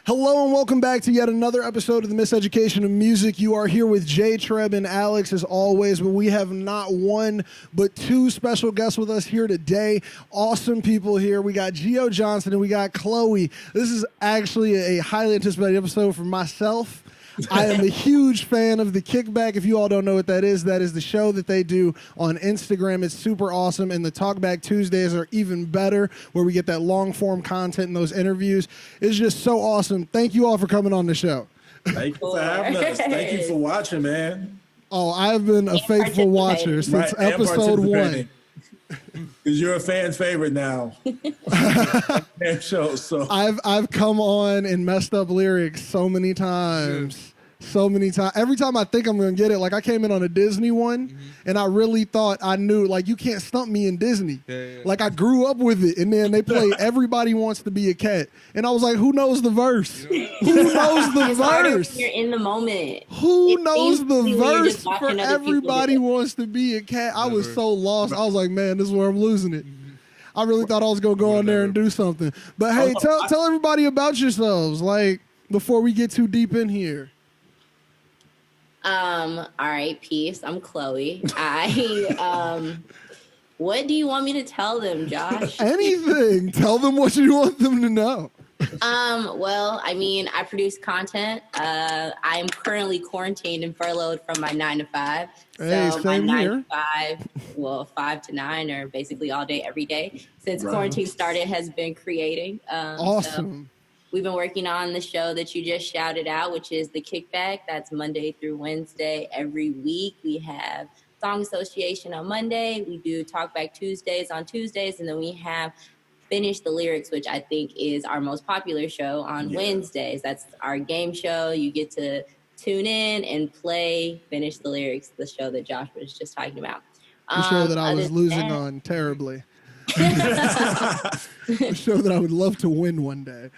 Hello and welcome back to yet another episode of the Miseducation of Music. You are here with J-Treb and Alex as always, but we have not one but two special guests with us here today. Awesome people here. We got Gio Johnson and we got Chloe. This is actually a highly anticipated episode for myself. I am a huge fan of the Kickback. If you all don't know what that is the show that they do on Instagram. It's super awesome, and the Talkback Tuesdays are even better, where we get that long-form content and those interviews. It's just so awesome. Thank you all for coming on the show. Thank you for having us. Thank you for watching, man. Oh, I've been a faithful watcher since episode 1. Because you're a fan favorite now. So I've come on and messed up lyrics so many times. So many times. Every time I think I'm going to get it, like I came in on a Disney one, and I really thought I knew, like, you can't stump me in Disney. Yeah. Like, I grew up with it, and then they play Everybody Wants to Be a Cat. And I was like, who knows the verse? Who knows the verse? You're in the moment. Who knows the verse for Everybody Wants to Be a Cat? I was so lost. I was like, man, this is where I'm losing it. I really thought I was going to go on there and do something. But, hey, tell everybody about yourselves, like, before we get too deep in here. All right, peace. I'm Chloe. What do you want me to tell them, Josh? Anything. Tell them what you want them to know. Well, I mean, I produce content. I'm currently quarantined and furloughed from my 9 to 5. Hey, so same my 9 here. to 5, well, 5 to 9 are basically all day, every day. Since quarantine started, has been creating. Awesome. So we've been working on the show that you just shouted out, which is the Kickback. That's Monday through Wednesday every week. We have Song Association on Monday. We do Talkback Tuesdays on Tuesdays. And then we have Finish the Lyrics, which I think is our most popular show on Wednesdays. That's our game show. You get to tune in and play Finish the Lyrics, the show that Josh was just talking about. The show that I was losing on terribly. A show that I would love to win one day.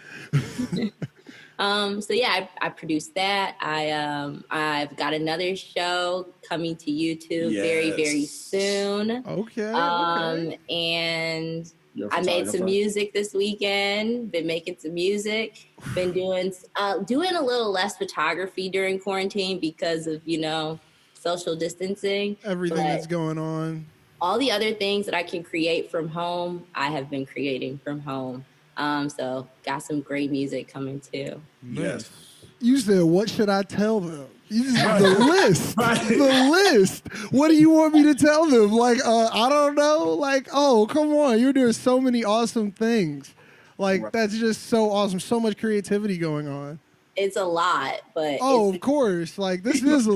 So yeah, I produced that. I've got another show coming to YouTube very, very soon. Okay. And I made some music this weekend. Been making some music. Been doing a little less photography during quarantine because of, social distancing. Everything that's going on. All the other things that I can create from home, I have been creating from home. So got some great music coming too. Yes. You said, what should I tell them? The list. The list. What do you want me to tell them? Like, I don't know. Like, oh, come on. You're doing so many awesome things. Like, that's just so awesome. So much creativity going on. It's a lot, but of course. Like, this is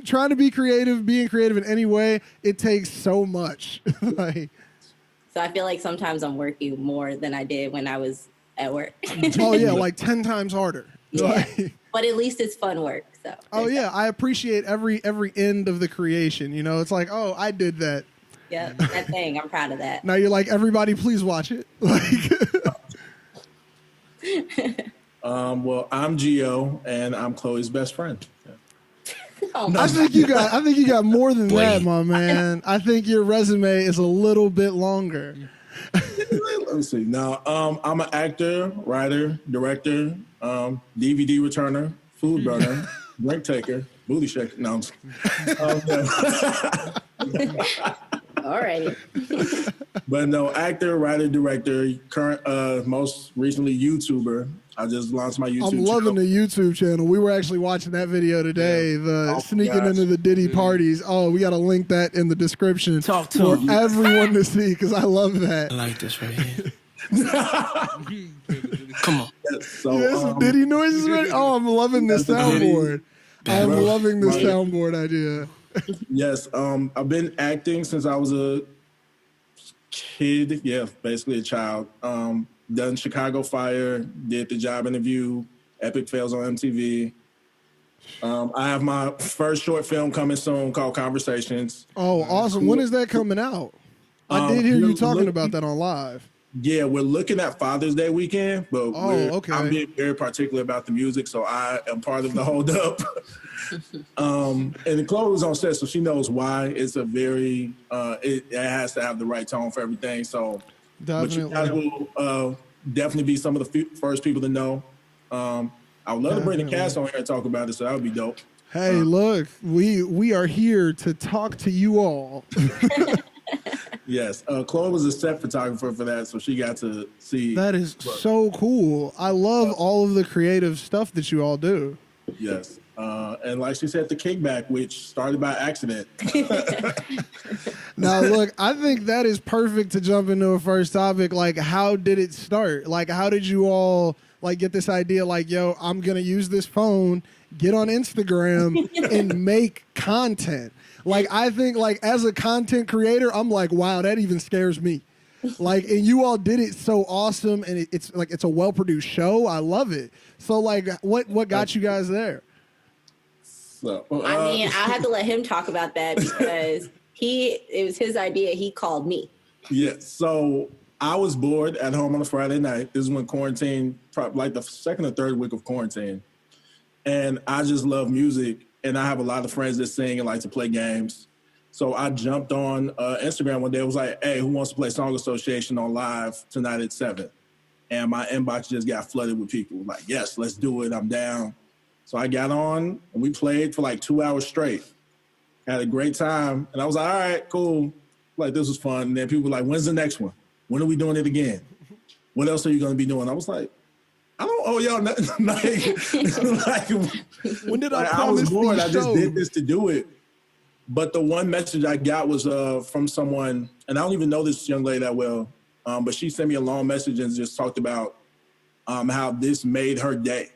trying to be creative, being creative in any way. It takes so much. So I feel like sometimes I'm working more than I did when I was at work. Oh yeah, like 10 times harder. Yeah. But at least it's fun work. So. Oh yeah, I appreciate every end of the creation. It's like, oh, I did that. Yeah, that thing. I'm proud of that. Now you're like, everybody, please watch it. Well, I'm Gio, and I'm Chloe's best friend. I think you got more than that, my man. I think your resume is a little bit longer. Let me see. Now, I'm an actor, writer, director, DVD returner, food burner, drink taker, booty shaker. No, all right. But no, actor, writer, director, current, most recently YouTuber. I just launched my YouTube channel. I'm loving the YouTube channel. We were actually watching that video today, sneaking into the Diddy parties. Oh, we got to link that in the description for everyone to see, because I love that. I like this right here. Come on. So, some Diddy noises ready? Oh, I'm loving this soundboard. I'm loving this soundboard idea. Yes, I've been acting since I was a kid. Yeah, basically a child. Done Chicago Fire, did the job interview, Epic Fails on MTV. I have my first short film coming soon called Conversations. Oh, awesome. When is that coming out? I did hear you talking about that on live. Yeah, we're looking at Father's Day weekend, but I'm being very particular about the music, so I am part of the holdup. And Chloe was on set, so she knows why. It's a very, it has to have the right tone for everything, so... Definitely. But you guys will definitely be some of the first people to know. I would love to bring the cast on here and talk about it, so that would be dope. Hey, look, we are here to talk to you all. Yes, Chloe was a set photographer for that, so she got to see. That is so cool. I love all of the creative stuff that you all do. Yes, and like she said, the Kickback, which started by accident. Now, look, I think that is perfect to jump into a first topic. Like, how did it start? Like, how did you all like get this idea? Like, yo, I'm gonna use this phone, get on Instagram, and make content. Like, I think, like, as a content creator, I'm like, wow, that even scares me. Like, and you all did it so awesome, and it's like it's a well-produced show. I love it. So, like, what got you guys there? So, I mean, I'll have to let him talk about that because it was his idea. He called me. Yeah, so I was bored at home on a Friday night. This is when quarantine, like the second or third week of quarantine. And I just love music, and I have a lot of friends that sing and like to play games. So I jumped on Instagram one day. It was like, hey, who wants to play Song Association on live tonight at 7? And my inbox just got flooded with people. Like, yes, let's do it. I'm down. So I got on, and we played for like 2 hours straight. Had a great time. And I was like, all right, cool. Like, this was fun. And then people were like, when's the next one? When are we doing it again? What else are you going to be doing? I was like, I don't owe y'all nothing. like, When did I was bored. I just did this to do it. But the one message I got was from someone, and I don't even know this young lady that well, but she sent me a long message and just talked about how this made her day.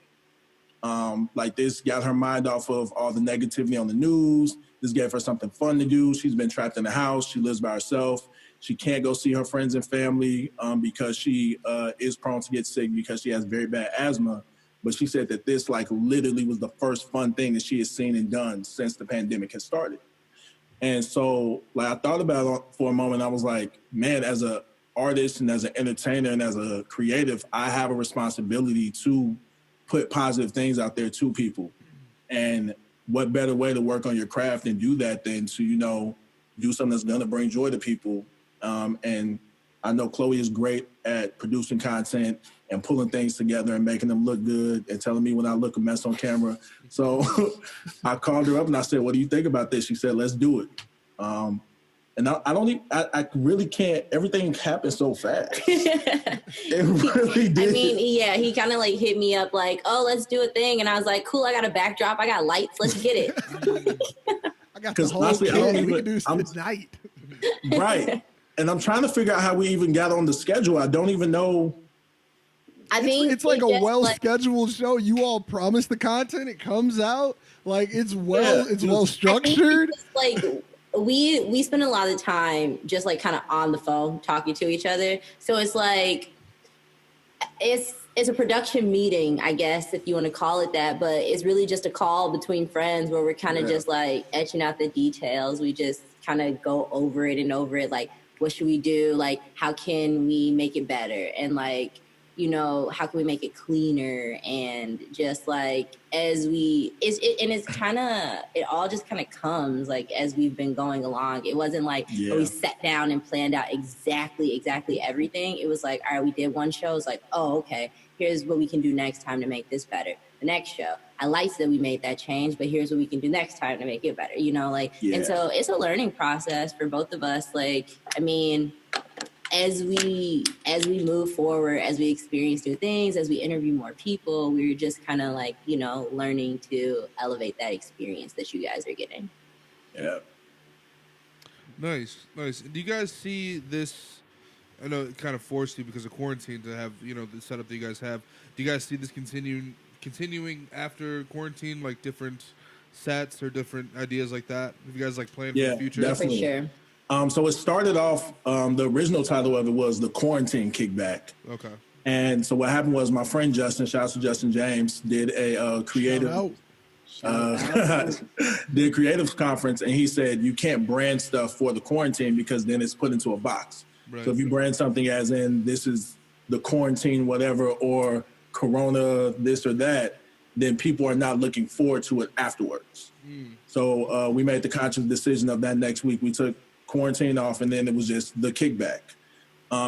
Like, this got her mind off of all the negativity on the news. This gave her something fun to do. She's been trapped in the house. She lives by herself. She can't go see her friends and family because she is prone to get sick because she has very bad asthma. But she said that this, like, literally was the first fun thing that she has seen and done since the pandemic has started. And so, like, I thought about it for a moment. I was like, man, as an artist and as an entertainer and as a creative, I have a responsibility to put positive things out there to people. And what better way to work on your craft and do that than to, you know, do something that's going to bring joy to people. And I know Chloe is great at producing content and pulling things together and making them look good and telling me when I look a mess on camera. So I called her up and I said, what do you think about this? She said, let's do it. And I really can't, everything happened so fast. It really did. I mean, yeah, he kind of like hit me up like, oh, let's do a thing. And I was like, cool, I got a backdrop. I got lights. Let's get it. I got the whole kit. We can do this tonight. Right. And I'm trying to figure out how we even got on the schedule. I don't even know. I think it's like a well-scheduled show. You all promise the content. It comes out. Like, it's well structured. Like, we spend a lot of time just like kind of on the phone talking to each other. So it's like, it's a production meeting, I guess, if you want to call it that, but it's really just a call between friends where we're kind of just like etching out the details. We just kind of go over it. Like, what should we do? Like, how can we make it better? And like, you know, how can we make it cleaner? And just like, it all just kind of comes like as we've been going along. It wasn't like we sat down and planned out exactly everything. It was like, all right, we did one show. It's like, oh, okay, here's what we can do next time to make this better. The next show, I liked that we made that change, but here's what we can do next time to make it better, you know, like, and so it's a learning process for both of us. Like, I mean, as we move forward, as we experience new things, as we interview more people, we're just kind of like, you know, learning to elevate that experience that you guys are getting. Yeah. Nice. Do you guys see this? I know it kind of forced you because of quarantine to have, you know, the setup that you guys have. Do you guys see this continuing after quarantine, like different sets or different ideas like that? Have you guys like planned for the future? Definitely. For sure. So it started off, the original title of it was The Quarantine Kickback. Okay. And so what happened was my friend Justin, shout out to Justin James, did a creative conference, and he said you can't brand stuff for the quarantine because then it's put into a box. Right. So if you brand something as in this is the quarantine whatever or Corona this or that, then people are not looking forward to it afterwards. So we made the conscious decision of that next week. We took quarantine off, and then it was just the Kickback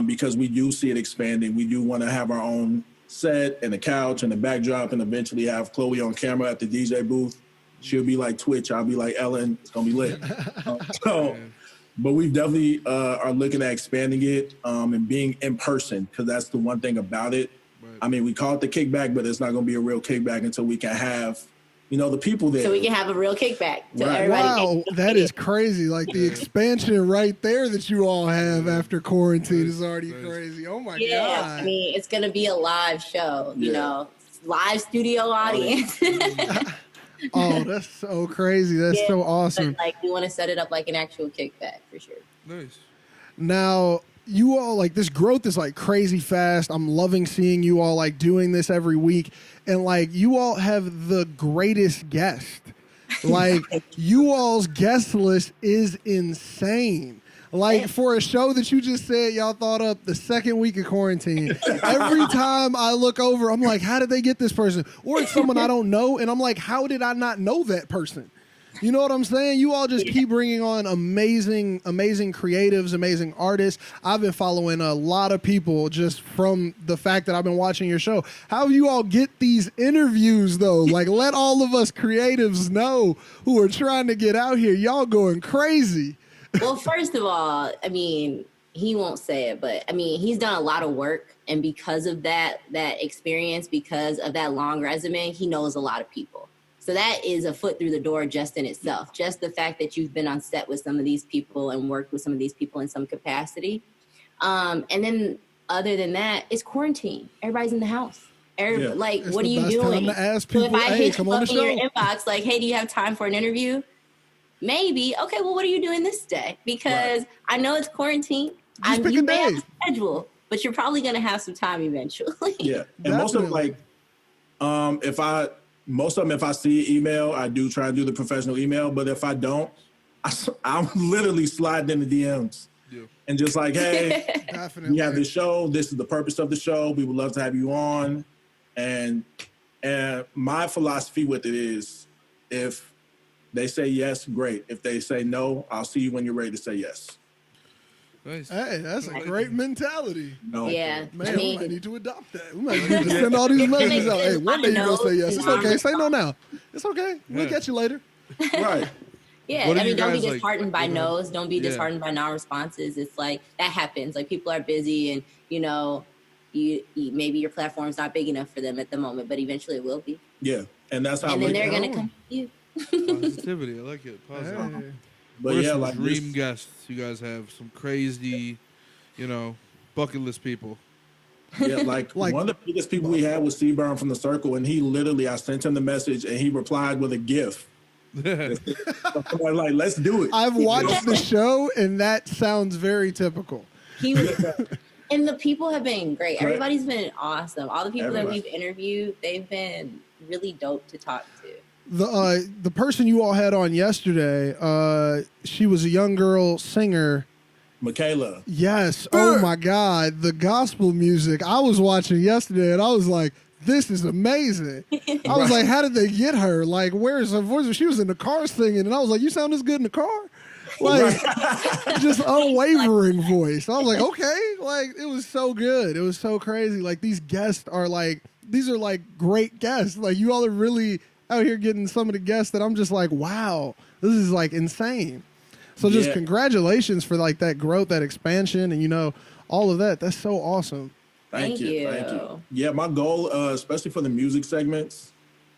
because we do see it expanding. We do want to have our own set and the couch and the backdrop, and eventually have Chloe on camera at the DJ booth. She'll be like Twitch. I'll be like Ellen. It's gonna be lit. But we definitely are looking at expanding it and being in person, because that's the one thing about it. Right. I mean, we call it the kickback, but it's not going to be a real kickback until we can have, the people there. So we can have a real kickback. So right. Wow, that is crazy. Like the expansion right there that you all have after quarantine is already crazy. Oh my God. I mean, it's going to be a live show, you know, live studio audience. Oh, that's so crazy. That's so awesome. But, we want to set it up like an actual kickback for sure. Nice. Now, you all, this growth is crazy fast. I'm loving seeing you all doing this every week. And you all have the greatest guest. You all's guest list is insane. For a show that you just said y'all thought up the second week of quarantine, every time I look over, I'm like, how did they get this person? Or it's someone I don't know, and I'm like, how did I not know that person? You know what I'm saying? You all just keep bringing on amazing creatives, amazing artists. I've been following a lot of people just from the fact that I've been watching your show. How do you all get these interviews, though? Let all of us creatives know who are trying to get out here. Y'all going crazy. Well, first of all, I mean, he won't say it, but I mean, he's done a lot of work. And because of that experience, because of that long resume, he knows a lot of people. So that is a foot through the door just in itself. Just the fact that you've been on set with some of these people and worked with some of these people in some capacity. And then other than that, it's quarantine. Everybody's in the house. What are you doing? Time to ask people, so if I hey, hit you come on up the in show. your inbox, hey, do you have time for an interview? Maybe. Okay, well, what are you doing this day? Because I know it's quarantine. You may have a schedule, but you're probably going to have some time eventually. Yeah. And most of them, if I see email, I do try to do the professional email. But if I don't, I'm literally sliding in the DMs and just hey, we have this show. This is the purpose of the show. We would love to have you on. And my philosophy with it is, if they say yes, great. If they say no, I'll see you when you're ready to say yes. Nice. Hey, that's a great mentality. No, yeah. Man, we might need to adopt that. We might need to send all these messages out. Hey, one day you're going to say yes. It's okay. Say no now. It's okay. We'll get you later. Right. Yeah, don't be disheartened by no's. Don't be disheartened by non-responses. It's that happens. People are busy, and you maybe your platform's not big enough for them at the moment, but eventually it will be. Yeah, and that's how. And then they're gonna come to you. Positivity, I like it. Positive. Hey. But what are some dream guests you guys have? Some crazy, bucket list people. Yeah, one of the biggest people we had was C-Burn from The Circle, and he literally, I sent him the message, and he replied with a GIF. Let's do it. I've watched the show, and that sounds very typical. He was, and the people have been great. Everybody's been awesome. All the people that we've interviewed, they've been really dope to talk to. The person you all had on yesterday, she was a young girl singer. Michaela. Yes. Oh my God. The gospel music. I was watching yesterday and I was like, this is amazing. I was like, how did they get her? Where's her voice? She was in the car singing and I was like, you sound this good in the car? Just unwavering voice. I was like, okay. It was so good. It was so crazy. These guests are these are great guests. You all are really out here getting some of the guests that I'm just like, wow, this is insane. So just congratulations for that growth, that expansion, and all of that. That's so awesome. Thank you. Yeah, my goal, especially for the music segments,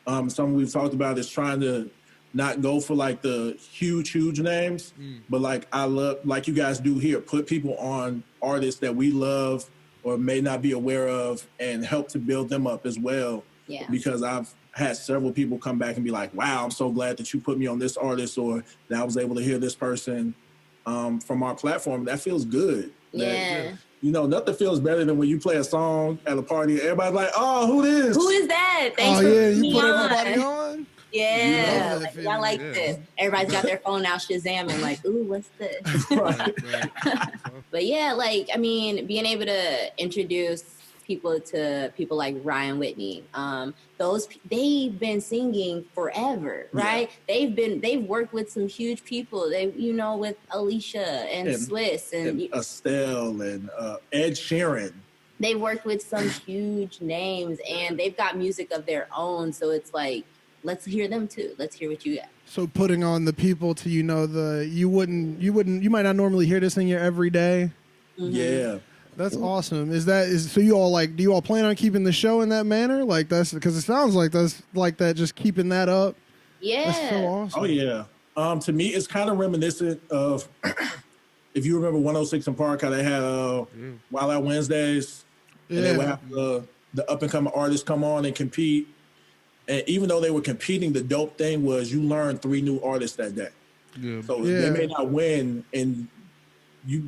something we've talked about is trying to not go for the huge names, but I love, you guys do here, put people on artists that we love or may not be aware of and help to build them up as well. Yeah. Because I've had several people come back and be like, wow, I'm so glad that you put me on this artist, or that I was able to hear this person from our platform. That feels good. Yeah. Nothing feels better than when you play a song at a party. Everybody's like, oh, who this? Who is that? Thanks for you put everybody on? Yeah. I like this. Everybody's got their phone out shazamming ooh, what's this? Right. But yeah, being able to introduce people to people like Ryan Whitney, they've been singing forever, right? Yeah. They've worked with some huge people. They, with Alicia and Swiss and Estelle and Ed Sheeran. they've worked with some huge names, and they've got music of their own. So it's like, let's hear them too. Let's hear what you got. So putting on the people to, you might not normally hear this in your everyday. Yeah. That's awesome. So you all do you all plan on keeping the show in that manner? Like that's because it sounds like that's like that, just keeping that up. Yeah. That's so awesome. Oh yeah. To me, it's kind of reminiscent of if you remember 106 in Park, how they had Wild Out Wednesdays, and they would have the up and coming artists come on and compete. And even though they were competing, the dope thing was you learned 3 new artists that day. Yeah. So they may not win,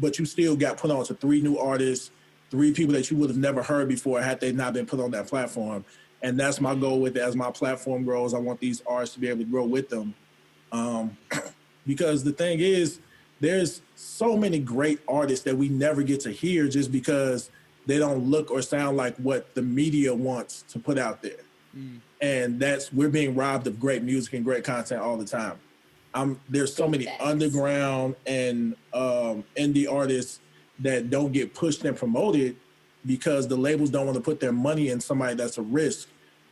but you still got put on to 3 new artists, 3 people that you would have never heard before had they not been put on that platform. And that's my goal with it. As my platform grows, I want these artists to be able to grow with them. Because the thing is, there's so many great artists that we never get to hear just because they don't look or sound like what the media wants to put out there. And we're being robbed of great music and great content all the time. There's so many underground and indie artists that don't get pushed and promoted because the labels don't want to put their money in somebody that's a risk.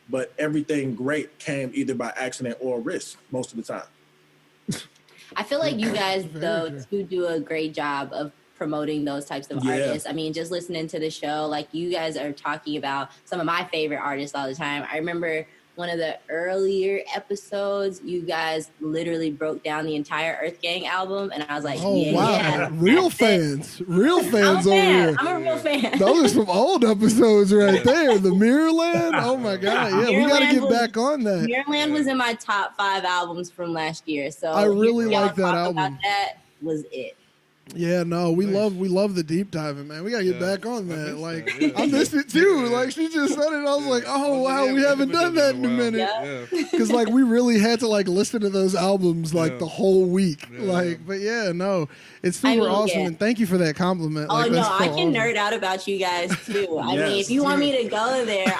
But everything great came either by accident or risk most of the time. I feel like you guys, though, do a great job of promoting those types of artists. I mean, just listening to the show, like you guys are talking about some of my favorite artists all the time. I remember one of the earlier episodes, you guys literally broke down the entire Earth Gang album, and I was like, real fans over here. I'm a real fan. Those are some old episodes right there. The Mirrorland, oh my God, yeah, we got to get back on that. Mirrorland was in my top 5 albums from last year, so I really like that album. About that was it. Yeah, no, we love the deep diving, man. We gotta get back on that. I missed it too. Like she just said it, and I was like, oh wow, we haven't done that in a minute. Because we really had to listen to those albums the whole week. But yeah, no, it's super awesome, and thank you for that compliment. Oh no, I can nerd out about you guys too. I mean, if you want me to go there,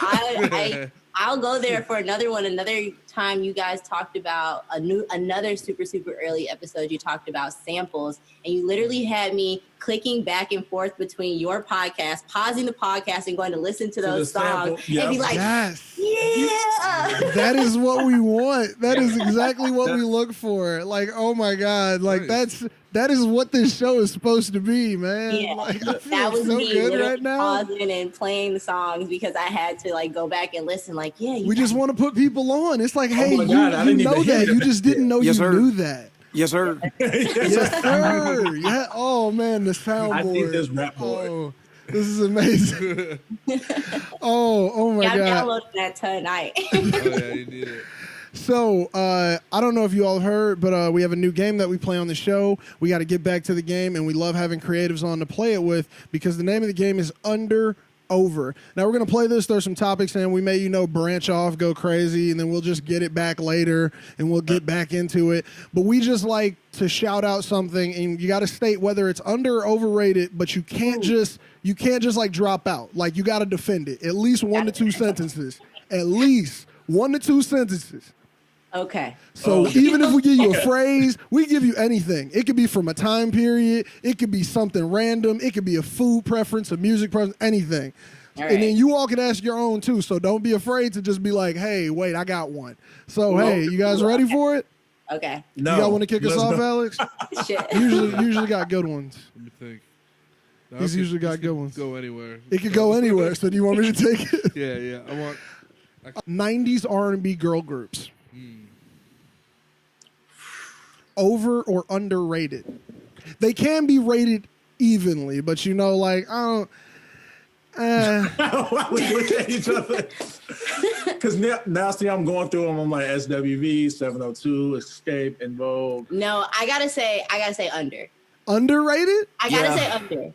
I'll go there for another one. Another time you guys talked about another super, super early episode. You talked about samples, and you literally had me clicking back and forth between your podcast, pausing the podcast and going to listen to those songs and be like, yeah. That is what we want. That is exactly what we look for. Oh my God. That is what this show is supposed to be, man. Yeah, I feel that was so me good right now. Pausing and playing the songs because I had to go back and listen. We just want to put people on. It's hey, you know that. You just didn't know you knew that. Yes, sir. Yes, sir. Yeah. Oh man, the soundboard. I need this rap board. Oh, this is amazing. oh my God. I'm downloading that tonight. You need it. So, I don't know if you all heard, but we have a new game that we play on the show. We got to get back to the game, and we love having creatives on to play it with because the name of the game is Under Over. Now, we're going to play this, throw some topics in. We may, branch off, go crazy, and then we'll just get it back later, and we'll get back into it. But we just like to shout out something, and you got to state whether it's under or overrated, but you can't just drop out. You got to defend it. At least 1 to 2 sentences. At least 1 to 2 sentences. Okay. So even if we give you a phrase, we give you anything. It could be from a time period. It could be something random. It could be a food preference, a music preference, anything. All right. And then you all can ask your own too. So don't be afraid to just be like, hey, wait, I got one. So, hey, you guys ready for it? Okay. No. You guys want to kick us off, Alex? Shit. Usually got good ones. Let me think. He's usually got good ones. Go anywhere. It could go anywhere. So do you want me to take it? Yeah. I want 90s R&B girl groups. Over or underrated? They can be rated evenly, but I don't. Why we look at each other? Because now, see, I'm going through them. I'm like SWV, 702, Escape, and Vogue. No, I gotta say under. Underrated? I gotta say under.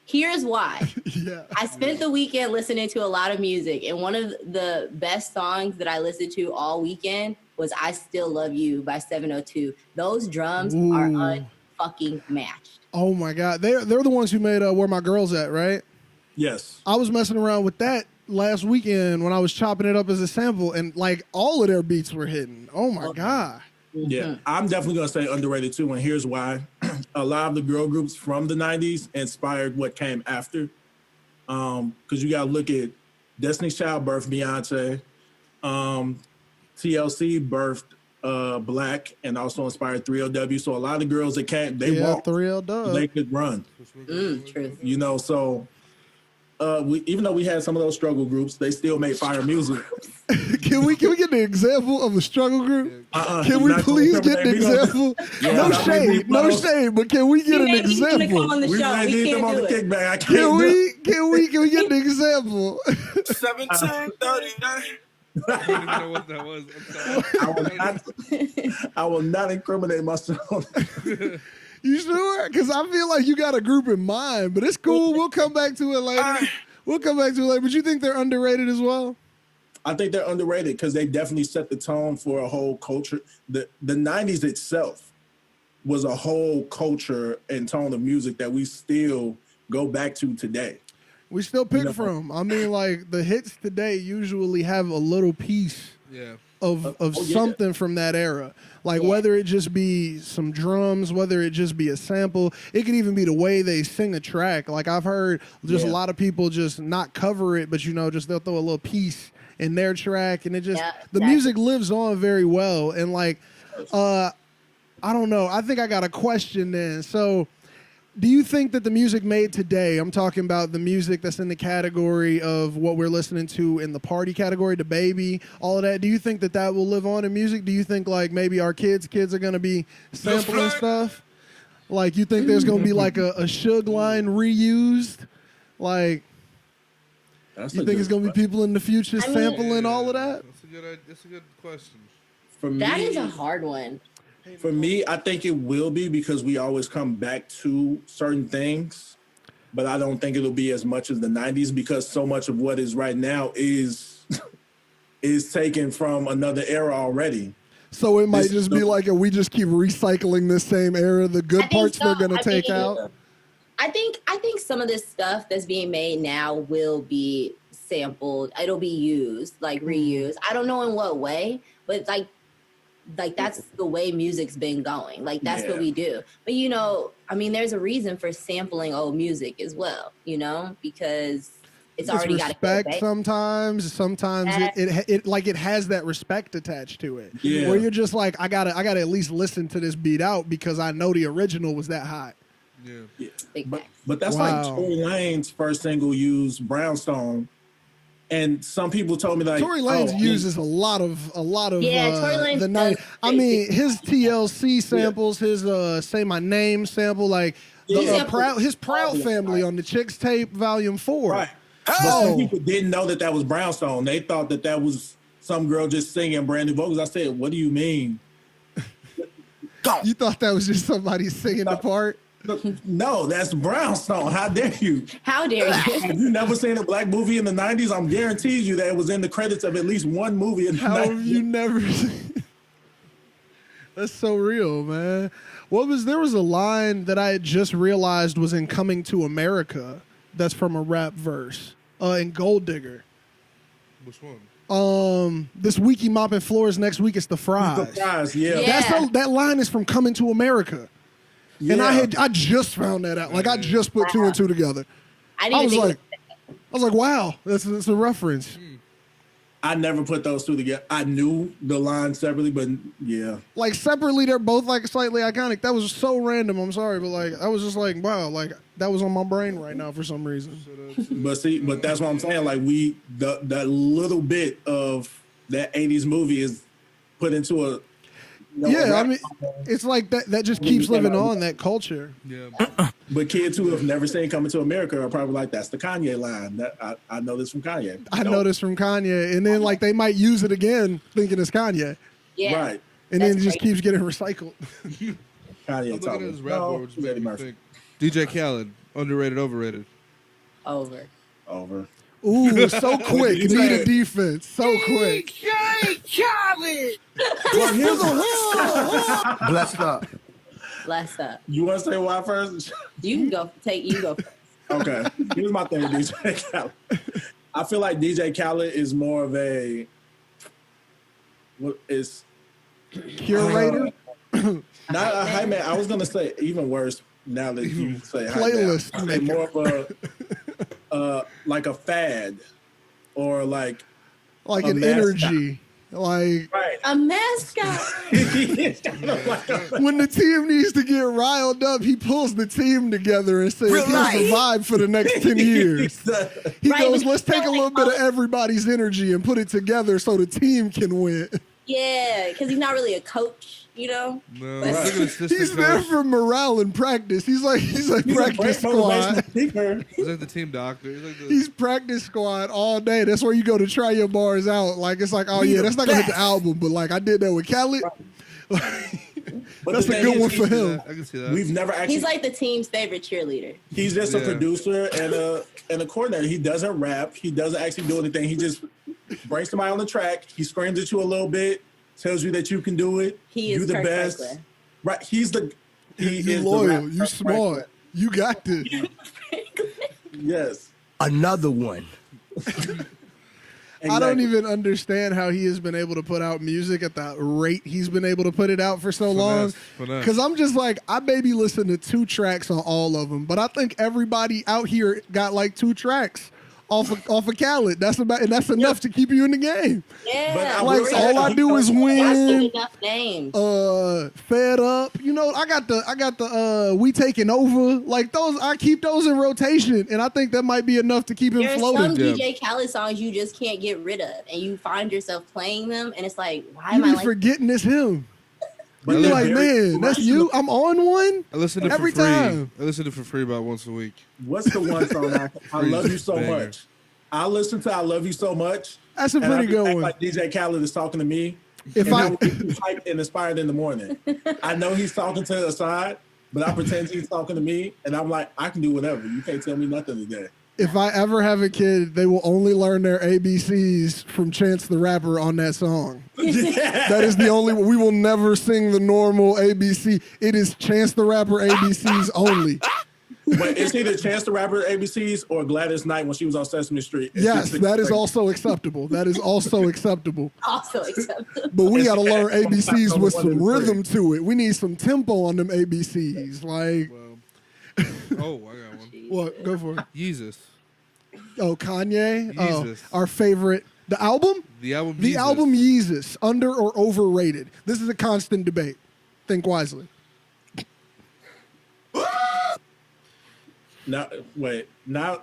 Here's why. I spent the weekend listening to a lot of music, and one of the best songs that I listened to all weekend was I Still Love You by 702. Those drums are unfucking matched. Oh my God. They're the ones who made Where My Girl's At, right? Yes. I was messing around with that last weekend when I was chopping it up as a sample, and all of their beats were hitting. Oh my God. Yeah, I'm definitely going to say underrated too, and here's why. A lot of the girl groups from the 90s inspired what came after. Because you got to look at Destiny's Child birthed Beyonce. TLC birthed Black and also inspired 3LW. So a lot of girls that can't, they walk, 3LW. they could run. Truth. You know, so even though we had some of those struggle groups, they still made fire music. Can we get an example of a struggle group? Can we please get an example? No shade, but can we get an example? We might need them on the kickback. I Can can't we get an example? 1739. I don't even know what that was. I will not incriminate myself. You sure? Because I feel like you got a group in mind, but it's cool. We'll come back to it later. But you think they're underrated as well? I think they're underrated because they definitely set the tone for a whole culture. The 90s itself was a whole culture and tone of music that we still go back to today. We still pick from. I mean, like, the hits today usually have a little piece of something from that era. Like, whether it just be some drums, whether it just be a sample, it could even be the way they sing a track. Like, I've heard just a lot of people just not cover it, but, just they'll throw a little piece in their track, and it just, the music lives on very well. And, like, I don't know. I think I got a question then. So, do you think that the music made today, I'm talking about the music that's in the category of what we're listening to in the party category, the baby, all of that, do you think that that will live on in music? Do you think, like, maybe our kids are going to be sampling stuff? Like, you think there's going to be, like, a Suge line reused? Like, you think it's going to be people in the future sampling all of that? That's a good question. For me, that is a hard one. For me, I think it will be because we always come back to certain things, but I don't think it'll be as much as the 90s because so much of what is right now is taken from another era already. So it might just be like, we just keep recycling this same era, the good parts they're going to take out? I think some of this stuff that's being made now will be sampled. It'll be used, like reused. I don't know in what way, but like that's the way music's been going. Like that's what we do. But I mean, there's a reason for sampling old music as well, because it's already got respect. Sometimes it has that respect attached to it. Yeah. Where you're just like, I gotta at least listen to this beat out because I know the original was that hot. Yeah. But that's like Tory Lanez's first single used Brownstone. And some people told me, like, Tory Lanez uses a lot of Tory Lanez the night. I mean, his TLC samples, his Say My Name sample, like his Proud Family on the Chicks Tape Volume 4. Right. But some people didn't know that was Brownstone. They thought that was some girl just singing brand new vocals. I said, "What do you mean?" You thought that was just somebody singing the part? No, that's Brownstone. How dare you? How dare you? Have you never seen a black movie in the 90s? I'm guaranteed you that it was in the credits of at least one movie in the 90s. How have you never seen? That's so real, man. There was a line that I had just realized was in Coming to America that's from a rap verse in Gold Digger. Which one? This week he mopping floors, next week it's the fries. The fries, yeah. That line is from Coming to America. Yeah. And I just found that out. Like, I just put two and two together. I was like, wow, that's a reference. I never put those two together. I knew the line separately, but yeah. Like, separately, they're both, like, slightly iconic. That was so random. I'm sorry, but, like, I was just like, wow, like, that was on my brain right now for some reason. But that's what I'm saying. Like, that little bit of that 80s movie is put into a... I mean, it's like that just keeps living on, that culture. Yeah. But kids who have never seen Coming to America are probably like, that's the Kanye line. I know this from Kanye. I know this from Kanye. And then, like, they might use it again thinking it's Kanye. Yeah. Right. And then it just keeps getting recycled. Kanye talking. His rap board, DJ Khaled, underrated, overrated? Over. Ooh, so quick. Need a defense. So quick. Blessed up. You want to say why first? You go first. Okay. Here's my thing with DJ Khaled. I feel like DJ Khaled is more of a curator. Not man. I was gonna say even worse. Now that you say playlist more of like a fad or like Like a an mascot. energy. Like Right. A mascot. It's kind of like when the team needs to get riled up, he pulls the team together and says, Real here's life. the vibe for the next 10 years. He Right, goes, but let's you take a know, little like, bit of everybody's energy and put it together so the team can win. Yeah, because he's not really a coach, you know? No, Right. look at assistant He's there coach. for morale and practice. He's like He's a practice great squad. motivational speaker. He's like the team doctor. He's like the, He's practice squad all day. That's where you go to try your bars out. Like it's like, oh He's yeah, the that's not gonna hit the best. album, but like I did that with Khaled. But That's the a thing good one is, for he's- him. I can see that. We've never actually. He's like the team's favorite cheerleader. He's just a Yeah. producer and a coordinator. He doesn't rap. He doesn't actually do anything. He just brings somebody on the track. He screams at you a little bit, tells you that you can do it. He you is the Kirk best. Franklin. Right. He You is the loyal, rap you Kirk smart, you got this. Franklin. Yes. Another one. I don't Exactly. even understand how he has been able to put out music at the rate he's been able to put it out for so long. Finesse. Because I'm just like, I maybe listen to 2 tracks on all of them, but I think everybody out here got like 2 tracks off of Khaled. That's enough to keep you in the game. Yeah. But I Like will say all that I he do is does- That's win. enough names. Fed up. You know, I got the we taking over. Like those, I keep those in rotation, and I think that might be enough to keep him There's floating. some Yeah. DJ Khaled songs you just can't get rid of, and you find yourself playing them, and it's like, why You am I be like? forgetting it's him. But You be they're like, very man, that's you. I'm on one. I listen to it every for free. time. I listen to it for free about once a week. What's the one song I love you so Banger. much? I listen to I Love You So Much. That's a and I pretty just good act one. like DJ Khaled is talking to me. If and I- that would be hyped and inspired in the morning. I know he's talking to the side, but I pretend he's talking to me, and I'm like, I can do whatever. You can't tell me nothing today. If I ever have a kid, they will only learn their ABCs from Chance the Rapper on that song. That is the only one. We will never sing the normal ABC. It is Chance the Rapper ABCs only. But it's either Chance the Rapper ABCs or Gladys Knight when she was on Sesame Street. And Yes, she- that is also acceptable. That is also acceptable. Also acceptable. But we And got to she learn had ABCs on with the one some and three. rhythm to it. We need some tempo on them ABCs. Like, Oh, I got one. what? Go for it. Yeezus. Oh, Kanye. Oh, Jesus. our favorite. The album? The album. The Yeezus. album Yeezus, under or overrated? This is a constant debate. Think wisely. Now, wait. Now,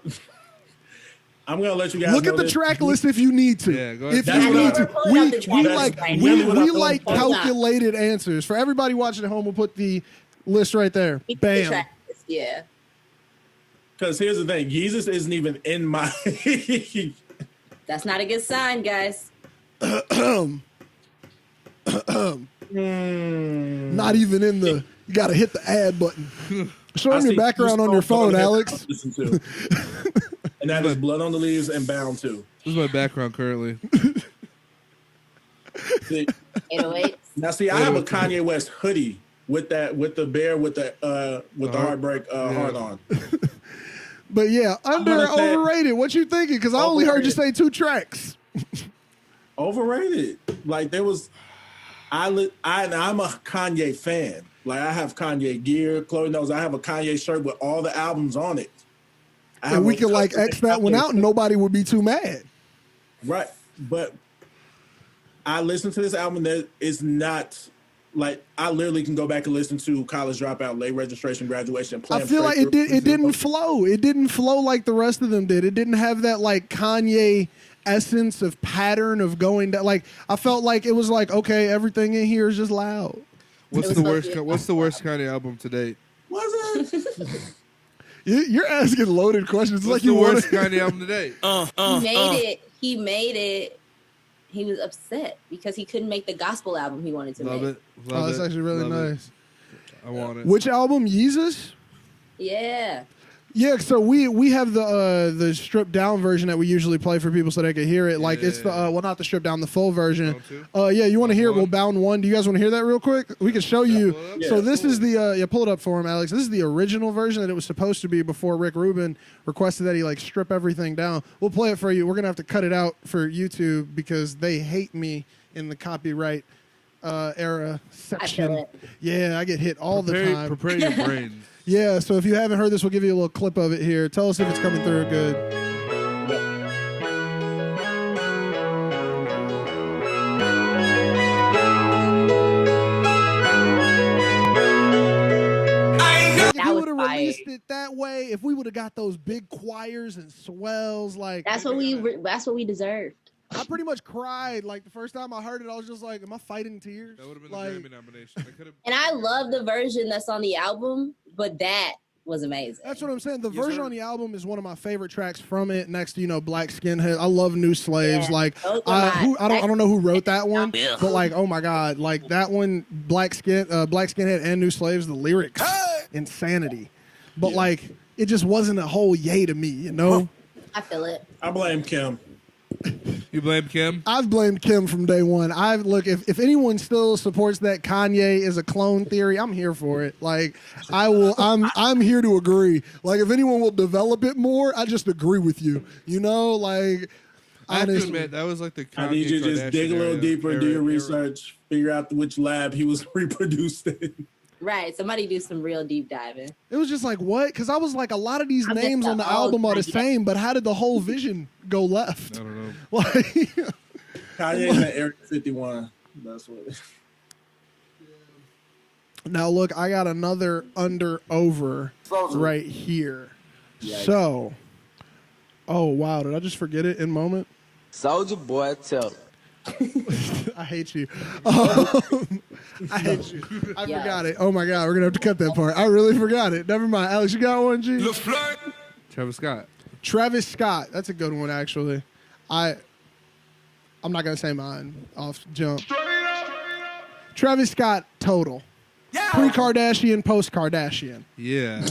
I'm going to let you guys Look know at the this. track list if you need to. Yeah, go ahead. If That's you what need I- to. We're pulling up the track We list like right we, now. what I'm we doing. like Hold on. calculated answers. For everybody watching at home, we'll put the list right there. The Bam. track list, yeah. Because here's the thing. Jesus isn't even in my... That's not a good sign, guys. Not even in the. You got to hit the add button. Show I them your see background two on your songs phone, that I Alex. listen to. And that is Blood on the Leaves and Bound 2. This is my background currently. See, 808. now, see, I have a Kanye West hoodie with the bear with the heartbreak heart on. But yeah, under or gonna say- overrated. What you thinking? Because I only heard you say 2 tracks. Overrated. Like there was, I'm a Kanye fan. Like I have Kanye gear. Chloe knows I have a Kanye shirt with all the albums on it. I have And we a could like custom X that one Kanye out and nobody would be too mad. Right. But I listened to this album that is not like I literally can go back and listen to College Dropout, Late Registration, Graduation. Play I them feel like straight through. it didn't flow. It didn't flow like the rest of them did. It didn't have that like Kanye essence of pattern of going that like I felt like it was like, okay, everything in here is just loud. What's was the supposed worst? to be a What's the worst Kanye album to date? Was it? You're asking loaded questions. It's What's like you the want worst Kanye album to date? He made it. He was upset because he couldn't make the gospel album he wanted to Love make. it. Oh, Love that's it. actually really Love it. nice. I want it. Which album? Yeezus? Yeah. Yeah, so we have the stripped down version that we usually play for people so they can hear it. Like it's the well, not the stripped down, the full version. Yeah, you want to hear it? Well, Bound 1. Do you guys want to hear that real quick? We can show you. pull it up. So Yeah, this is the pull it up for him, Alex. This is the original version that it was supposed to be before Rick Rubin requested that he like strip everything down. We'll play it for you. We're gonna have to cut it out for YouTube because they hate me in the copyright era section. it. Yeah, I get hit all the time. Prepare your brains. Yeah, so if you haven't heard this, we'll give you a little clip of it here. Tell us if it's coming through good. released it that way, if we would have got those big choirs and swells, like That's what we deserved. I pretty much cried. Like the first time I heard it, I was just like, "Am I fighting tears?" That would have been like, the Grammy nomination. And I love the version that's on the album, but that was amazing. That's what I'm saying. The Yes, version sir. on the album is one of my favorite tracks from it. Next to Black Skinhead. I love New Slaves. Yeah, Like those are I don't know who wrote that one, Yeah. but like oh my god, like that one, Black Skinhead and New Slaves. The lyrics, insanity. But like it just wasn't a whole yay to me, you know. I feel it. I blame Kim. You blame Kim? I've blamed Kim from day one. If anyone still supports that Kanye is a clone theory, I'm here for it. Like I will, I'm here to agree. Like if anyone will develop it more, I just agree with you. Like I have to honestly, admit, that was like the Kanye I need you to just Kardashian dig a little era- deeper, do era- your era. research, figure out which lab he was reproduced in. Right. Somebody do some real deep diving. it was just like what? Because I was like, a lot of these I'm just names on the the album are the old Kanye. same, but how did the whole vision go left? I don't know. Like, Kanye's in Area 51. That's what it is. now look, I got another under/over right here. Yikes. So, oh wow, did I just forget it in moment? Soldier boy, tell them. I hate you. I hate you. I Yeah. forgot it. Oh my god, we're gonna have to cut that part. I really forgot it. Never mind. Alex, you got one, G? Travis Scott. Travis Scott. That's a good one, actually. I'm not gonna say mine off jump. Travis Scott total. Pre-Kardashian, post-Kardashian. Yeah.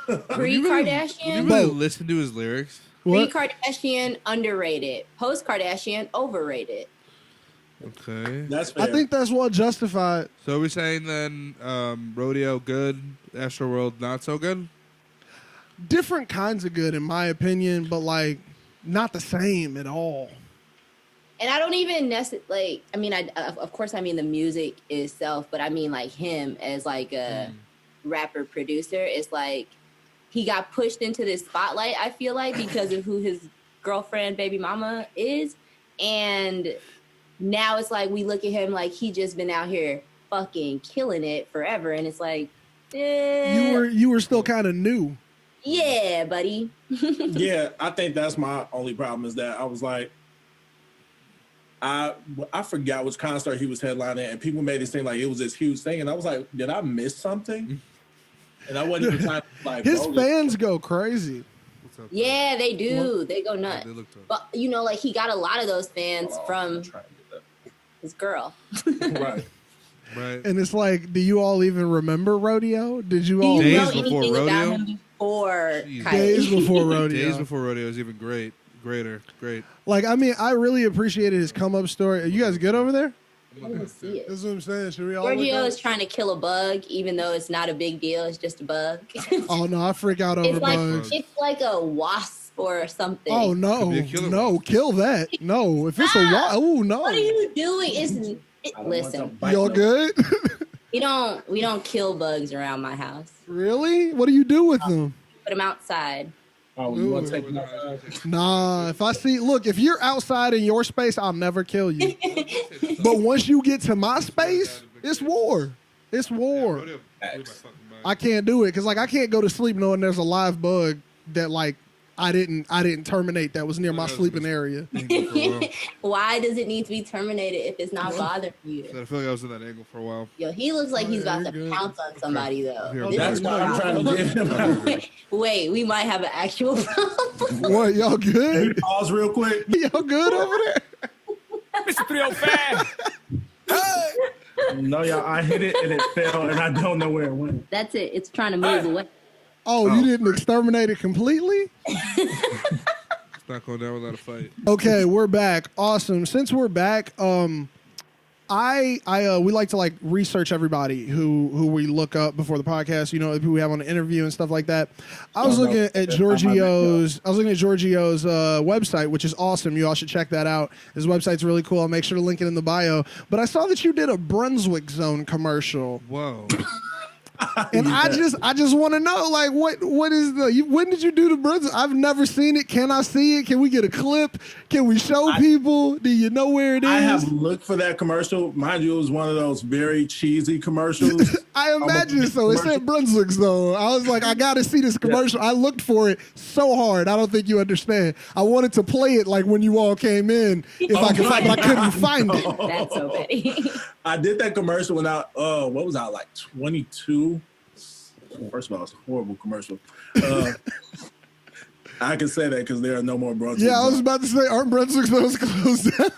Pre-Kardashian, You really listen to his lyrics? What? pre-Kardashian underrated, post-Kardashian overrated. Okay. That's fair. I think that's what justified. So are we saying then Rodeo good, Astro World not so good? Different kinds of good, in my opinion, but like not the same at all. And I don't even necessarily, I mean, of course, I mean the music itself, but I mean like him as like a rapper producer. It's like he got pushed into this spotlight, I feel like, because of who his girlfriend, baby mama is. And now it's like we look at him like he just been out here fucking killing it forever. And it's like, You were still kind of new. yeah, buddy. Yeah, I think that's my only problem is that I was like, I forgot which concert he was headlining, and people made it seem like it was this huge thing, and I was like, did I miss something? And I wasn't even trying to like. His bogus. fans go crazy. What's up? Yeah, they do. They go nuts. They look tough. But, like he got a lot of those fans from I'm trying to his girl. get that. Right. Right. And it's like, do you all even remember Rodeo? Did you Do all you Days know before anything Rodeo? about him before Jeez. Kylie? days before Rodeo? Days before Rodeo is even great. Great. Like, I mean, I really appreciated his come up story. Are you guys good over there? I didn't see it. That's what I'm saying. Should we all look Giorgio at is it? trying to kill a bug, even though it's not a big deal. It's just a bug. Oh no, I freak out over it's like bugs. it's like a wasp or something. Oh no, Could be a killer no, wasp. kill that. No, if it's a oh no. What are you doing? I don't want to Listen, bite Y'all them. good? we don't kill bugs around my house. Really? What do you do with them? Put them outside. Oh, you want to take them outside? Nah, if you're outside in your space, I'll never kill you. But once you get to my space, it's war. It's war. Rodeo blew my fucking mind. I can't do it because like I can't go to sleep knowing there's a live bug that like I didn't terminate that was near my sleeping area. Why does it need to be terminated if it's not bothering you? I feel like I was in that angle for a while. Yo, he looks like he's about you're to good. pounce on somebody though. Here, This That's is why I'm trying to get him out. Wait, we might have an actual problem. What, y'all good? Pause real quick. Y'all good over there? Mr. 305. No, y'all, I hit it and it fell, and I don't know where it went. That's it. It's trying to move away. Oh, you didn't exterminate it completely? It's not going down without a fight. Okay, we're back. Awesome. Since we're back, we like to like research everybody who we look up before the podcast. You know, who we have on the interview and stuff like that. I was looking at Giorgio's website, which is awesome. You all should check that out. His website's really cool. I'll make sure to link it in the bio. But I saw that you did a Brunswick Zone commercial, Whoa. and I just want to know, like, what is when did you do the Brunswick? I've never seen it. Can I see it? Can we get a clip? Can we show people? Do you know where it is? I have looked for that commercial. Mind you, it was one of those very cheesy commercials. I imagine so. It said Brunswick's though. I was like, I gotta see this commercial. I looked for it so hard. I don't think you understand. I wanted to play it like when you all came in, if I could find, but I couldn't find it. That's so petty. I did that commercial when I what was I, like 22? First of all, it's a horrible commercial. I can say that because there are no more Brunswick. Yeah, I was about to say, aren't Brunswick's those closed down?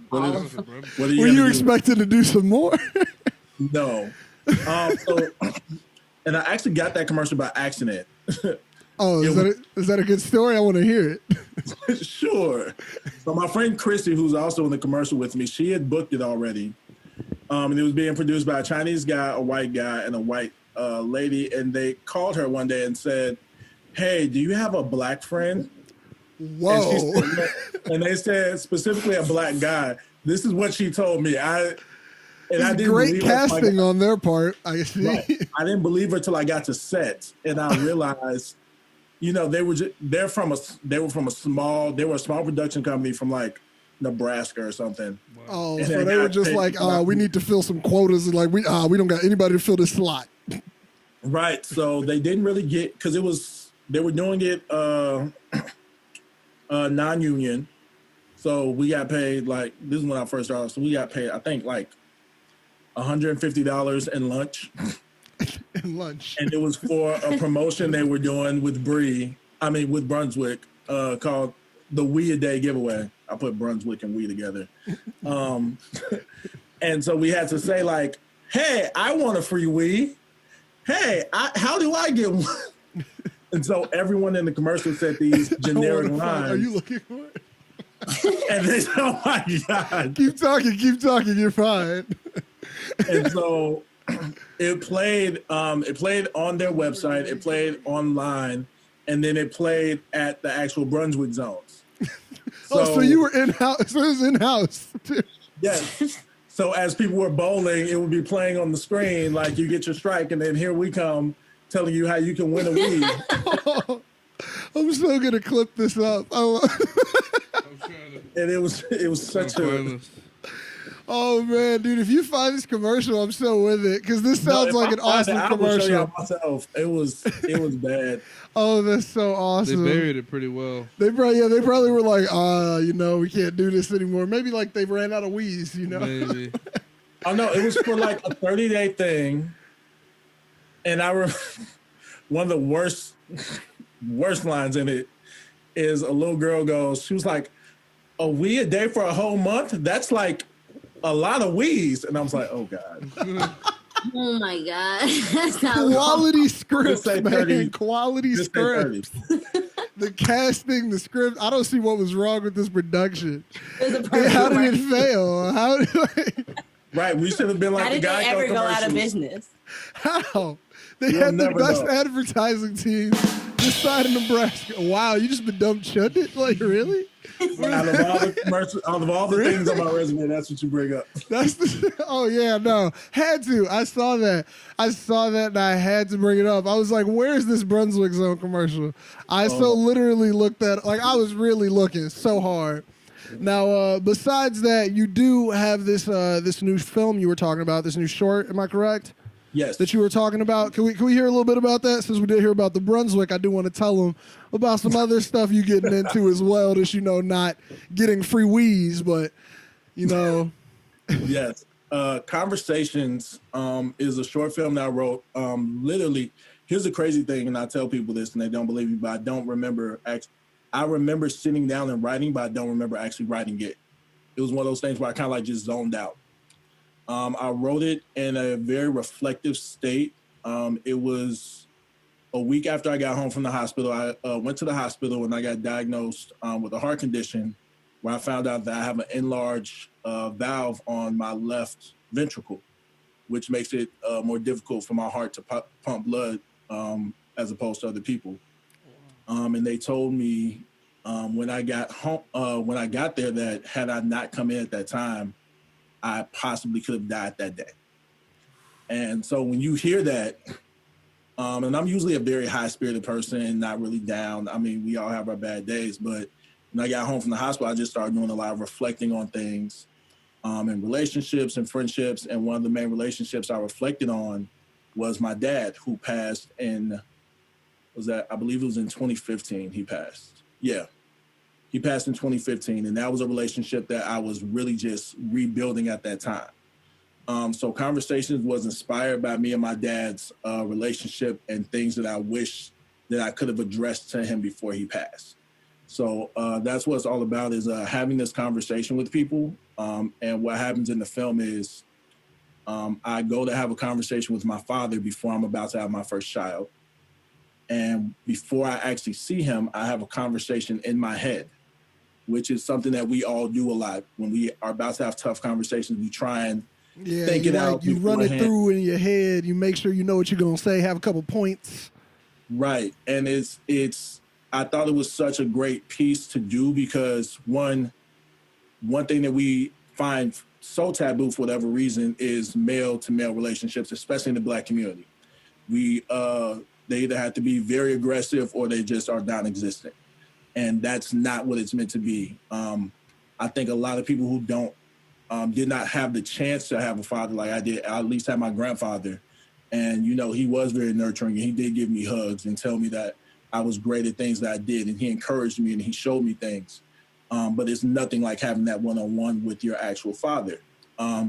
What Were you expecting to do some more? No. And I actually got that commercial by accident. Oh, is that a good story? I want to hear it. Sure. So my friend Chrissy, who's also in the commercial with me, she had booked it already. And it was being produced by a Chinese guy, a white guy, and a white lady. And they called her one day and said, "Hey, do you have a black friend?" Whoa. And they said, specifically a black guy. This is what she told me. I didn't great casting on their part, I see. Right. I didn't believe her till I got to set, and I realized, they were a small production company from like Nebraska or something. Wow. Oh, And so they were just like, we need to fill some quotas, and like we don't got anybody to fill this slot. Right. So they didn't really get, because they were doing it non-union. So we got paid, like, this is when I first started. So we got paid, I think, like $150 in lunch. In lunch. And it was for a promotion they were doing with with Brunswick, called the We A Day giveaway. I put Brunswick and we together. And so we had to say, like, hey, I want a free we. Hey, how do I get one? And so everyone in the commercial said these generic lines. Are you looking for it? And they said, oh my God. Keep talking, you're fine. And so it played on their website, it played online, and then it played at the actual Brunswick zones. So you were in-house. So it was in-house too. Yes. So as people were bowling, it would be playing on the screen, like you get your strike, and then here we come telling you how you can win a weed. Oh, I'm so gonna clip this up. And it was such a. Oh man, dude! If you find this commercial, I'm so with it because this sounds like an awesome commercial. I will show y'all myself. It was bad. Oh, that's so awesome. They buried it pretty well. They probably were like, we can't do this anymore. Maybe like they ran out of wheeze, Maybe. Oh no, it was for like a 30-day thing, and one of the worst lines in it is a little girl goes, she was like, "A wee a day for a whole month? That's like a lot of wees." And I was like, oh God. Oh my God. That's not quality scripts, man. 30, quality scripts. The casting, the script. I don't see what was wrong with this production. How did it fail? Right, we should have been like how the guy. How did they ever go out of business? How? They had the best advertising team this side of Nebraska. Wow, you just been dumb chudded? Like, really? Out of all the commercials, out of all the things on my resume, that's what you bring up. Oh yeah, no, had to. I saw that, and I had to bring it up. I was like, "Where's this Brunswick Zone commercial?" I literally looked at, like, I was really looking so hard. Now, besides that, you do have this new film you were talking about, this new short. Am I correct? Yes. That you were talking about. Can we hear a little bit about that? Since we did hear about the Brunswick, I do want to tell them about some other stuff you getting into as well. Just, not getting free wheeze, but, Yes. Conversations is a short film that I wrote. Literally, here's the crazy thing, and I tell people this and they don't believe me, but I don't remember. I remember sitting down and writing, but I don't remember actually writing it. It was one of those things where I kind of like just zoned out. I wrote it in a very reflective state. It was a week after I got home from the hospital. I went to the hospital and I got diagnosed with a heart condition where I found out that I have an enlarged valve on my left ventricle, which makes it more difficult for my heart to pump blood as opposed to other people. And they told me when I got home, when I got there, that had I not come in at that time, I possibly could have died that day. And so when you hear that, and I'm usually a very high-spirited person and not really down. I mean, we all have our bad days, but when I got home from the hospital, I just started doing a lot of reflecting on things and relationships and friendships. And one of the main relationships I reflected on was my dad, who passed in, I believe it was in 2015 he passed. Yeah. He passed in 2015, and that was a relationship that I was really just rebuilding at that time. So Conversations was inspired by me and my dad's relationship and things that I wish that I could have addressed to him before he passed. So that's what it's all about, is having this conversation with people. And what happens in the film is I go to have a conversation with my father before I'm about to have my first child. And before I actually see him, I have a conversation in my head, which is something that we all do a lot. When we are about to have tough conversations, we try and think it out. You run it through in your head. You make sure you know what you're going to say, have a couple points. Right. And I thought it was such a great piece to do because one thing that we find so taboo for whatever reason is male to male relationships, especially in the Black community. They either have to be very aggressive or they just are non-existent. And that's not what it's meant to be. I think a lot of people who did not have the chance to have a father like I did, I at least had my grandfather. And, he was very nurturing, and he did give me hugs and tell me that I was great at things that I did. And he encouraged me and he showed me things. But it's nothing like having that one-on-one with your actual father.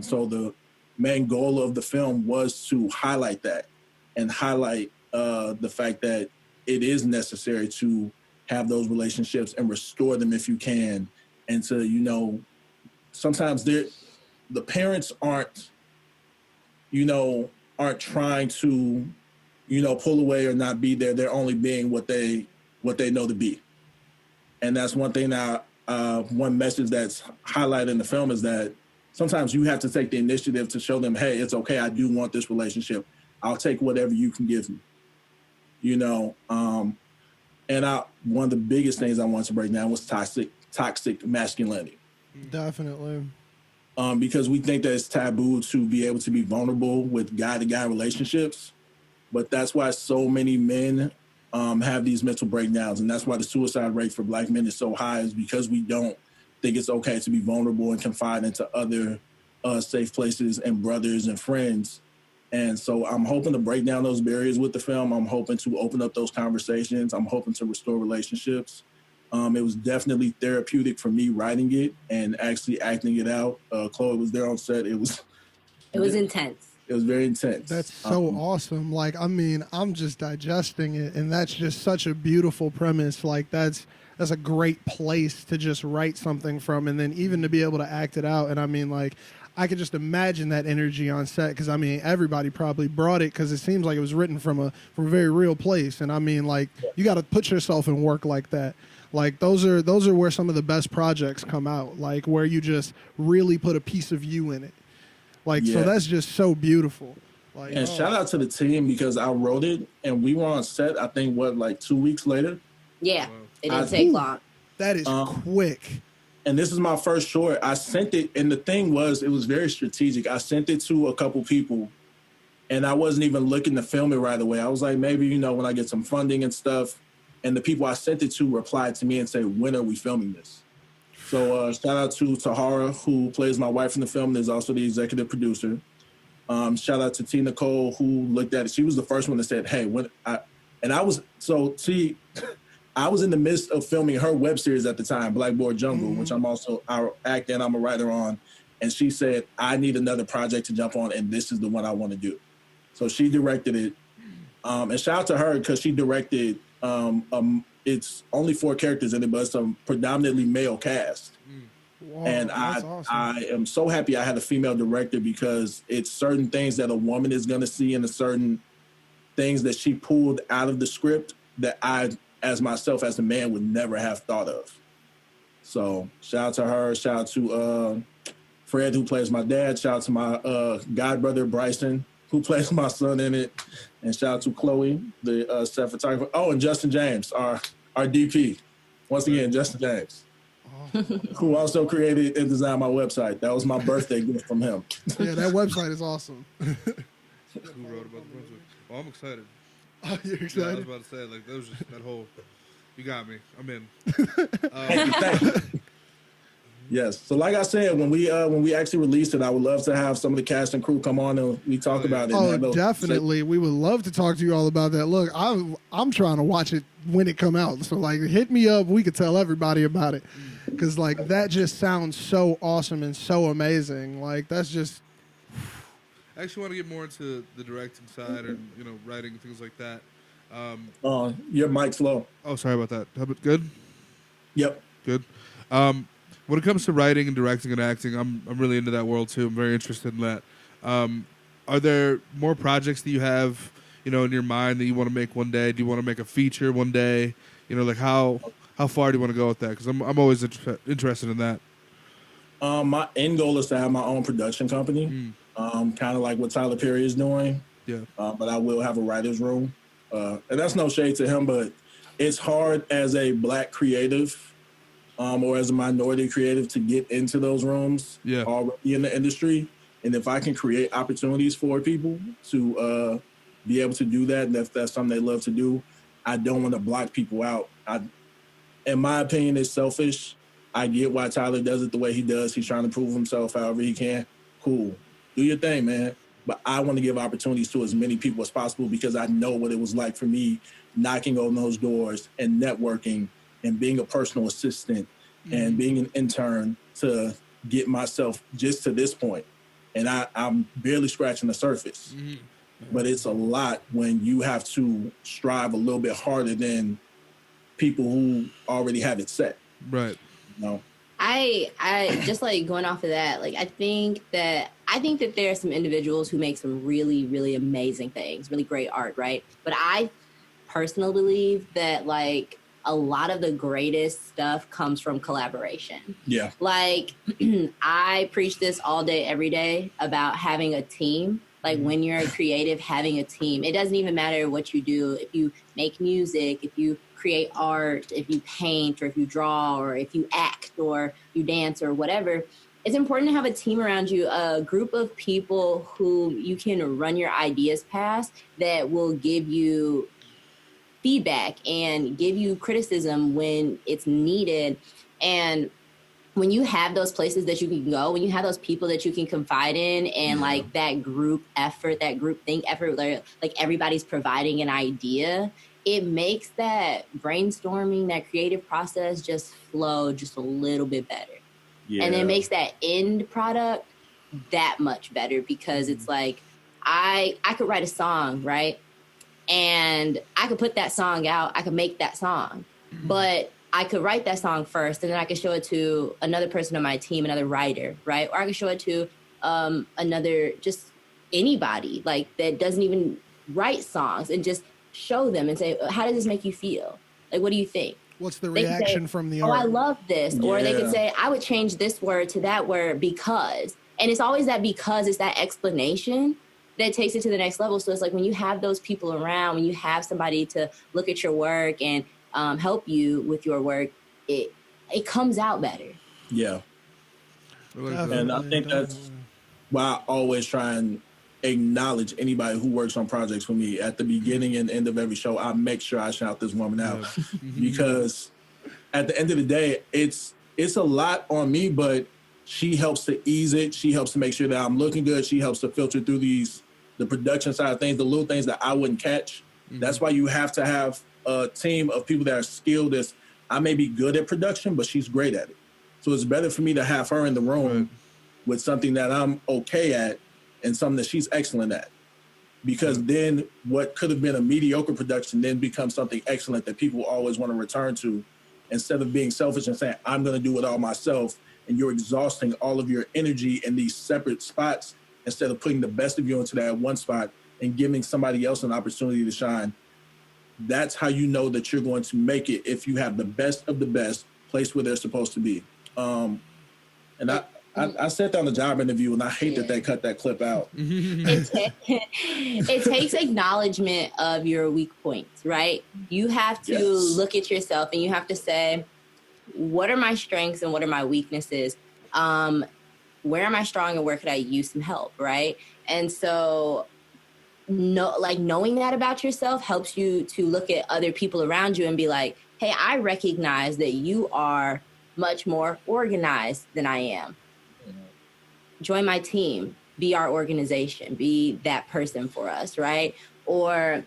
So the main goal of the film was to highlight that and highlight the fact that it is necessary to have those relationships and restore them if you can. And to, sometimes the parents aren't trying to, pull away or not be there. They're only being what they know to be. And that's one thing that one message that's highlighted in the film is that sometimes you have to take the initiative to show them, hey, it's okay. I do want this relationship. I'll take whatever you can give me, and one of the biggest things I wanted to break down was toxic masculinity. Definitely. Because we think that it's taboo to be able to be vulnerable with guy-to-guy relationships, but that's why so many men have these mental breakdowns, and that's why the suicide rate for Black men is so high, is because we don't think it's okay to be vulnerable and confide into other safe places and brothers and friends. And so I'm hoping to break down those barriers with the film. I'm hoping to open up those conversations. I'm hoping to restore relationships. It was definitely therapeutic for me writing it and actually acting it out. Chloe was there on set. It was intense. It was very intense. That's so awesome. I'm just digesting it, and that's just such a beautiful premise. That's a great place to just write something from, and then even to be able to act it out. And I could just imagine that energy on set, because everybody probably brought it, because it seems like it was written from a very real place. And you got to put yourself in work like that. Those are where some of the best projects come out, where you just really put a piece of you in it. So that's just so beautiful. Shout out to the team, because I wrote it and we were on set, I think, 2 weeks later? Yeah, it didn't take long. That is quick. And this is my first short. I sent it, and the thing was, it was very strategic. I sent it to a couple people, and I wasn't even looking to film it right away. I was like, maybe, when I get some funding and stuff. And the people I sent it to replied to me and said, when are we filming this? So shout out to Tahara, who plays my wife in the film and is also the executive producer. Shout out to T. Nicole, who looked at it. She was the first one that said, hey, I was in the midst of filming her web series at the time, Blackboard Jungle, which I'm also our actor and I'm a writer on. And she said, I need another project to jump on, and this is the one I want to do. So she directed it. And shout out to her, because she directed, it's only 4 characters in it, but it's a predominantly male cast. Wow, and awesome. I am so happy I had a female director, because it's certain things that a woman is going to see and certain things that she pulled out of the script that I, as myself, as a man, would never have thought of. So shout out to her. Shout out to Fred, who plays my dad. Shout out to my god brother, Bryson, who plays my son in it. And shout out to Chloe, the set photographer. Oh, and Justin James, our DP. Once again, Justin James, who also created and designed my website. That was my birthday gift from him. Yeah, that website is awesome. Who wrote about the Brunswick? Well, I'm excited. Oh, you're excited? Yeah, I was about to say, that was just that whole, you got me. I'm in. Thank you. Yes. So like I said, when we actually release it, I would love to have some of the cast and crew come on and we talk about it. Oh, definitely. We would love to talk to you all about that. Look, I'm trying to watch it when it come out. So like, hit me up. We could tell everybody about it, because like that just sounds so awesome and so amazing. Like that's just. I actually want to get more into the directing side and writing things like that. Your mic's low. Oh, sorry about that. How about good? Yep. Good. When it comes to writing and directing and acting, I'm really into that world too. I'm very interested in that. Are there more projects that you have, in your mind that you want to make one day? Do you want to make a feature one day? Like how far do you want to go with that? Because I'm always interested in that. My end goal is to have my own production company, kind of like what Tyler Perry is doing. Yeah. But I will have a writer's room. And that's no shade to him, but it's hard as a black creative or as a minority creative to get into those rooms already in the industry. And if I can create opportunities for people to be able to do that, and if that's something they love to do, I don't want to block people out. In my opinion, it's selfish. I get why Tyler does it the way he does. He's trying to prove himself however he can. Cool. Do your thing, man. But I want to give opportunities to as many people as possible because I know what it was like for me knocking on those doors and networking and being a personal assistant and being an intern to get myself just to this point. And I'm barely scratching the surface. But it's a lot when you have to strive a little bit harder than people who already have it set. Right. I just like going off of that, like I think that there are some individuals who make some really, really amazing things, really great art, right? But I personally believe that like a lot of the greatest stuff comes from collaboration. Yeah. Like I preach this all day, every day about having a team. Like when you're a creative, having a team. It doesn't even matter what you do. If you make music, if you create art, if you paint, or if you draw, or if you act, or you dance, or whatever, it's important to have a team around you, a group of people who you can run your ideas past that will give you feedback and give you criticism when it's needed. And when you have those places that you can go, when you have those people that you can confide in, and like that group effort, that group think effort, like everybody's providing an idea, it makes that brainstorming, that creative process just flow just a little bit better. Yeah. And it makes that end product that much better because it's like, I could write a song, right? And I could put that song out. I could make that song. But I could write that song first, and then I could show it to another person on my team, another writer, right? Or I could show it to another, just anybody, like that doesn't even write songs, and just show them and say, how does this make you feel? Like, what do you think? What's the reaction from the art? Oh, I love this. Or they could say, I would change this word to that word because. And it's always that because, it's that explanation that takes it to the next level. So it's like when you have those people around, when you have somebody to look at your work and help you with your work, it comes out better. Yeah. And I think that's why I always try and acknowledge anybody who works on projects with me. At the beginning and end of every show, I make sure I shout this woman out because at the end of the day, it's a lot on me, but she helps to ease it. She helps to make sure that I'm looking good. She helps to filter through the production side of things, the little things that I wouldn't catch. That's why you have to have a team of people that are skilled. I may be good at production, but she's great at it. So it's better for me to have her in the room with something that I'm okay at and something that she's excellent at. Because then what could have been a mediocre production then becomes something excellent that people always want to return to, instead of being selfish and saying, I'm going to do it all myself, and you're exhausting all of your energy in these separate spots instead of putting the best of you into that one spot and giving somebody else an opportunity to shine. That's how you know that you're going to make it, if you have the best of the best placed where they're supposed to be. And I sat down the job interview, and I hate that they cut that clip out. It takes acknowledgement of your weak points, right? You have to look at yourself, and you have to say, what are my strengths and what are my weaknesses? Where am I strong and where could I use some help, right? And so knowing that about yourself helps you to look at other people around you and be like, hey, I recognize that you are much more organized than I am. Join my team, be our organization, be that person for us, right? Or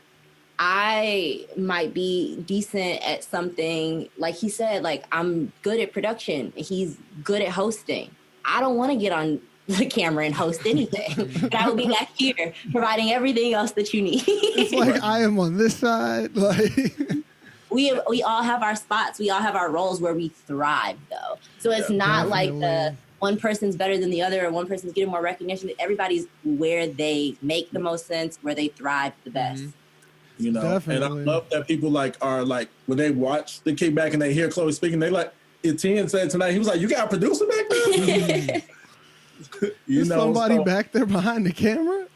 I might be decent at something, like he said, like I'm good at production. He's good at hosting. I don't want to get on the camera and host anything. But I will be back here providing everything else that you need. It's like I am on this side. Like we all have our spots. We all have our roles where we thrive, though. So it's not like the one person's better than the other or one person's getting more recognition. Everybody's where they make the most sense, where they thrive the best. You know, Definitely. and I love that people are when they watch the Kickback and they hear Chloe speaking, they like, Etienne said tonight, he was like, you got a producer back there? There's somebody back there behind the camera?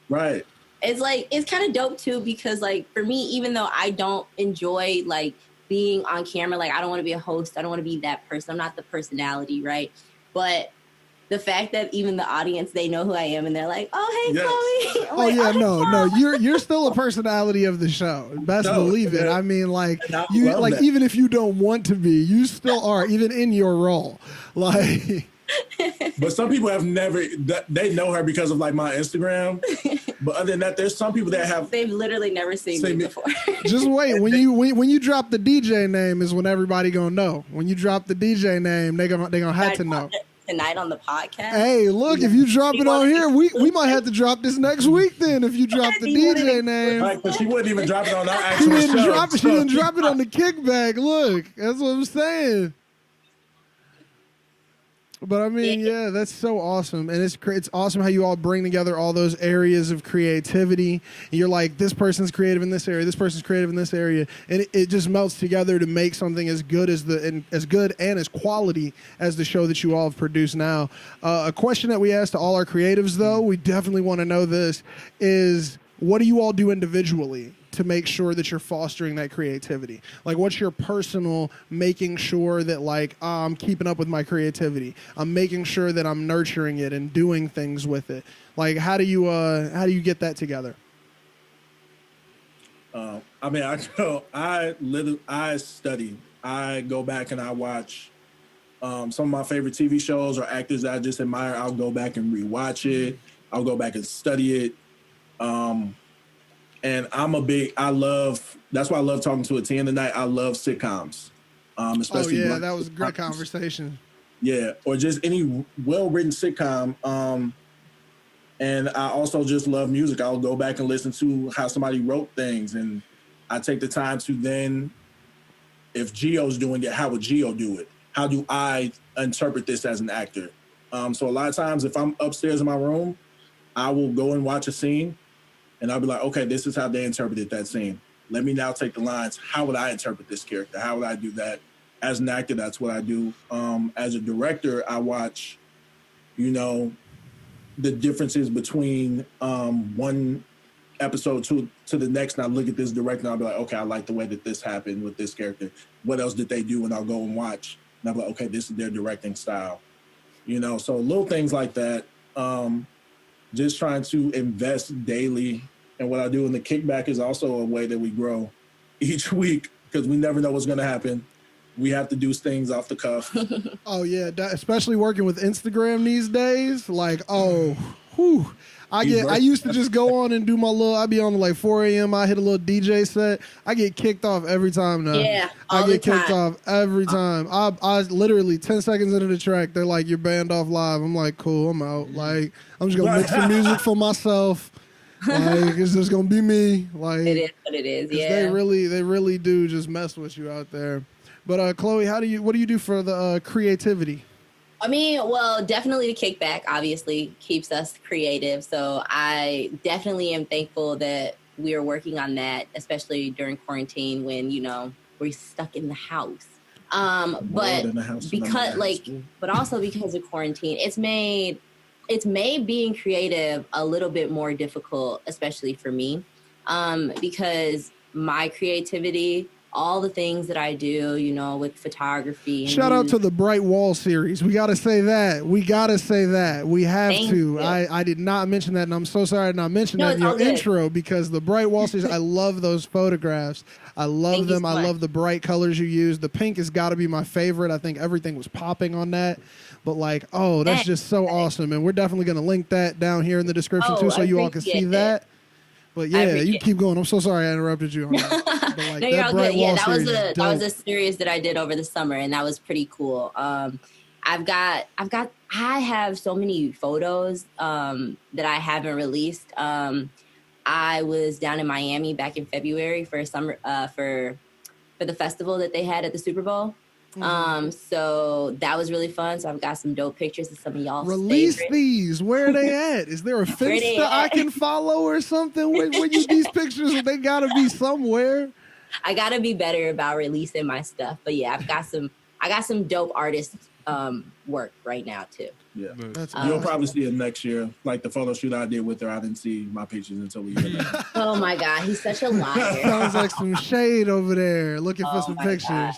Right. It's kind of dope too, because like for me, even though I don't enjoy like being on camera, like I don't want to be a host, I don't want to be that person, I'm not the personality, right? But the fact that even the audience, they know who I am and they're like, oh, hey, Chloe. I'm like, no, you're still a personality of the show. Best believe it. I mean, like you, like that. Even if you don't want to be, you still are, even in your role. Like, but some people have never. They know her because of like my Instagram. But other than that, there's some people that they've literally never seen me before. Just wait, when you drop the DJ name is when everybody gonna know. When you drop the DJ name, they gonna have to know. Tonight on the podcast. Hey, look, if you drop it on here, we might have to drop this next week then if you drop the DJ name. Right, but she wouldn't even drop it on our actual show. She didn't drop it on the Kickback. Look, that's what I'm saying. But I mean, yeah, that's so awesome. And it's awesome how you all bring together all those areas of creativity. And you're like, this person's creative in this area, this person's creative in this area. And it just melts together to make something as good as as good and as quality as the show that you all have produced now. A question that we ask to all our creatives, though, we definitely want to know this, is what do you all do individually to make sure that you're fostering that creativity? Like, what's your personal making sure that, like, I'm keeping up with my creativity? I'm making sure that I'm nurturing it and doing things with it. Like, how do you get that together? I mean, I study. I go back and I watch some of my favorite TV shows or actors that I just admire. I'll go back and rewatch it. I'll go back and study it. And that's why I love talking to Etienne tonight. I love sitcoms. Especially that was a great conversation. Yeah, or just any well-written sitcom. And I also just love music. I'll go back and listen to how somebody wrote things. And I take the time to then, if Gio's doing it, how would Gio do it? How do I interpret this as an actor? So a lot of times if I'm upstairs in my room, I will go and watch a scene. And I'll be like, okay, this is how they interpreted that scene. Let me now take the lines. How would I interpret this character? How would I do that? As an actor, that's what I do. As a director, I watch, the differences between one episode to the next. And I look at this director and I'll be like, okay, I like the way that this happened with this character. What else did they do? And I'll go and watch. And I'll be like, okay, this is their directing style. So little things like that. Just trying to invest daily. And what I do in the Kickback is also a way that we grow each week because we never know what's going to happen. We have to do things off the cuff. Oh, yeah. Especially working with Instagram these days. Like, I used to just go on and do my I'd be on like 4 a.m. I hit a little DJ set. I get kicked off every time now. Yeah, I get kicked off every time. I literally 10 seconds into the track, they're like, you're banned off live. I'm like, cool, I'm out. Like, I'm just going to mix the music for myself. Like, it's just going to be me. Like, it is what it is, yeah. They really do just mess with you out there. But Chloe, what do you do for the creativity? I mean, well, definitely the Kickback obviously keeps us creative. So I definitely am thankful that we are working on that, especially during quarantine when, we're stuck in the house. But also because of quarantine, it's made being creative a little bit more difficult, especially for me, because my creativity all the things that I do, you know, with photography. And Shout out music. to the Bright Wall series. We got to say that. We have Thank to. you. I did not mention that, and I'm so sorry I did not mention No, that in it's your all good. intro, because the Bright Wall series, I love those photographs. I love Thank you them. so I much. love the bright colors you use. The pink has got to be my favorite. I think everything was popping on that. But like, oh, that's just so awesome. And we're definitely going to link that down here in the description Oh, too, so I you all can see appreciate it. that. But yeah, you appreciate keep going. I'm so sorry I interrupted you on that. But like, No, you're all Bright good. Yeah, Wall that was series is that was dope. a series that I did over the summer, and that was pretty cool. I have so many photos that I haven't released. I was down in Miami back in February for summer for the festival that they had at the Super Bowl. So that was really fun. So I've got some dope pictures of some of y'all. Release favorite. these. Where are they at? Is there a Where they Finsta I at? can follow or something? Where you these pictures? They gotta be somewhere. I gotta be better about releasing my stuff. But yeah, I got some dope artist work right now too. Yeah. That's You'll probably see it next year. Like the photo shoot I did with her, I didn't see my pictures until we did that. Oh my God, he's such a liar. Sounds like some shade over there. Looking for Oh some my pictures. God.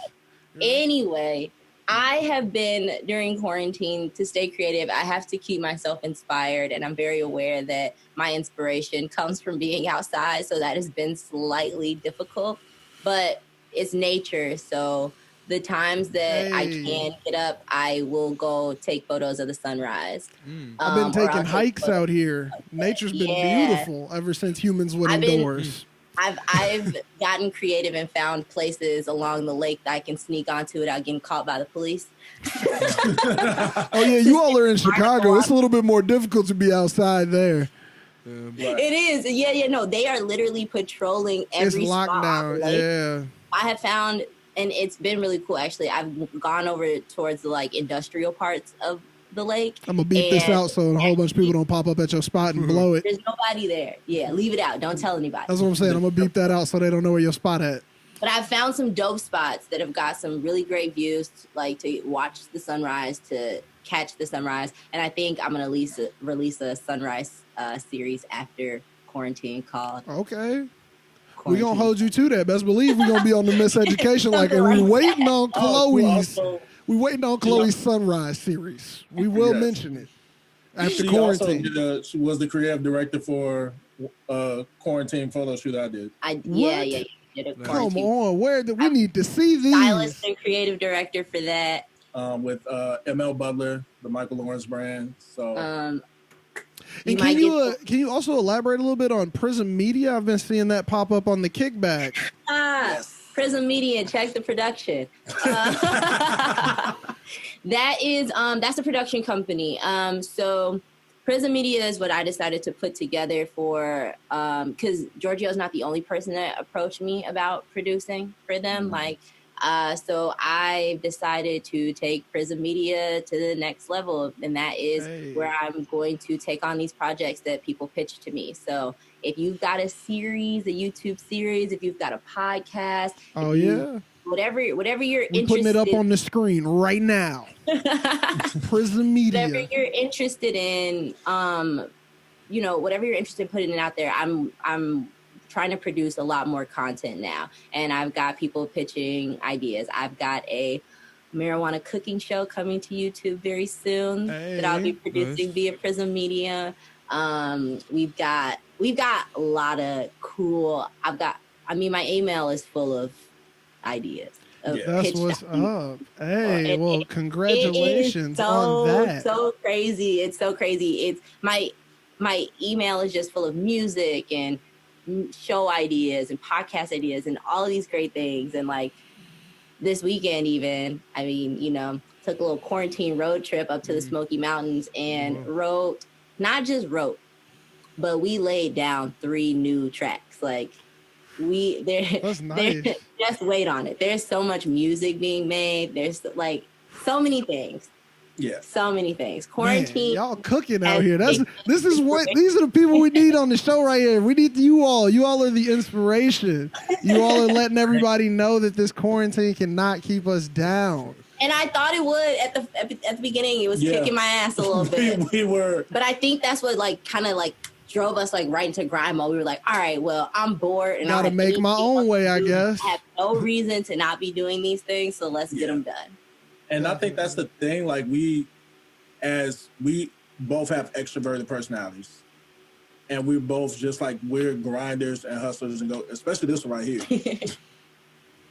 Anyway, I have been during quarantine to stay creative. I have to keep myself inspired, and I'm very aware that my inspiration comes from being outside. So that has been slightly difficult, but it's nature. So the times that I Hey. can get up, I will go take photos of the sunrise. I've been Or I'll taking take hikes photos. out here. Nature's been Yeah. beautiful ever since humans went I've been- indoors. I've gotten creative and found places along the lake that I can sneak onto without getting caught by the police. Oh yeah, you all are in Chicago. It's a little bit more difficult to be outside there. It is. Yeah, no, they are literally patrolling every It's spot on the lockdown. lake. Yeah. I have found, and it's been really cool actually. I've gone over towards the like industrial parts of the lake. I'm gonna beat this and out so a whole bunch of people don't pop up at your spot and blow it. There's nobody there. Yeah, leave it out. Don't tell anybody. That's what I'm saying. I'm gonna beep that out so they don't know where your spot at. But I've found some dope spots that have got some really great views, like to watch the sunrise, to catch the sunrise. And I think I'm gonna release a sunrise series after quarantine called Okay. We Quarantine. gonna hold you to that. Best believe we gonna be on the Miseducation like, and we waiting on Chloe's. We waiting on Chloe's Sunrise series. We will Yes. mention it after She quarantine. she was the creative director for quarantine photo shoot I did. Yeah. Did a Come quarantine. on, where do we need to see these? Stylist and creative director for that. With ML Butler, the Michael Lawrence brand. So You And might can you also elaborate a little bit on PRZM Media? I've been seeing that pop up on the Kickback. PRZM Media, check the production. That's a production company. So PRZM Media is what I decided to put together for, because Giorgio's not the only person that approached me about producing for them. So I decided to take PRZM Media to the next level, and that is where I'm going to take on these projects that people pitch to me. So if you've got a series, a YouTube series, if you've got a podcast, Oh yeah, whatever you're we're interested putting it up in, on the screen right now. PRZM whatever Media. you're interested in, whatever you're interested in putting it out there, I'm trying to produce a lot more content now. And I've got people pitching ideas. I've got a marijuana cooking show coming to YouTube very soon that I'll be producing via PRZM Media. We've got a lot of cool, my email is full of ideas. That's pitch what's ideas. up. Hey, And well, congratulations on that. So crazy. It's so crazy. It's my email is just full of music and show ideas and podcast ideas and all of these great things. And like this weekend, even, took a little quarantine road trip up to the Smoky Mountains and not just wrote, but we laid down 3 new tracks. Like That's nice. just wait on it. There's so much music being made. There's like so many things. yeah. So many things. Man, Quarantine. y'all cooking out here. These are the people we need on the show right here. We need you all. You all are the inspiration. You all are letting everybody know that this quarantine cannot keep us down. And I thought it would at the beginning. It was kicking my ass a little bit. we were. But I think that's what kind of drove us like right into grind mode. We were like, all right, well, I'm bored and I Gotta don't have make my anything own else way, to I do. guess. I have no reason to not be doing these things, so let's get them done. And I think that's the thing. Like we both have extroverted personalities, and we're both just like we're grinders and hustlers, and go. Especially this one right here.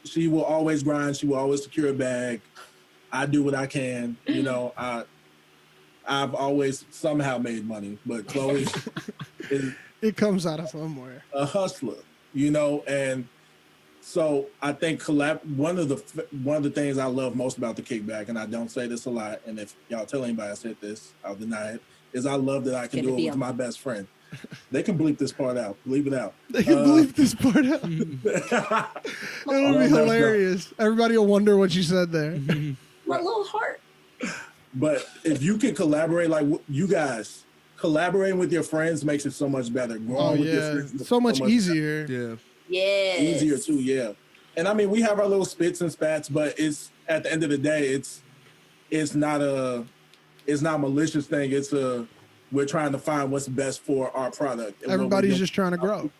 She will always grind. She will always secure a bag. I do what I can. You know, I've always somehow made money, but Chloe is It comes out of somewhere. a hustler. You know, and so I think one of the things I love most about the Kickback, and I don't say this a lot, and if y'all tell anybody I said this, I'll deny it, is I love that I can do it with my best friend. They can bleep this part out. Bleep it out. They can bleep this part out. It'll be hilarious. Everybody will wonder what you said there. My little heart. But if you can collaborate, like you guys, collaborating with your friends makes it so much better. Oh, with your yeah. friends So much easier. Yeah. Yeah. Easier too, yeah. And I mean, we have our little spits and spats, but it's at the end of the day, it's not a malicious thing. We're trying to find what's best for our product. Everybody's just trying to grow.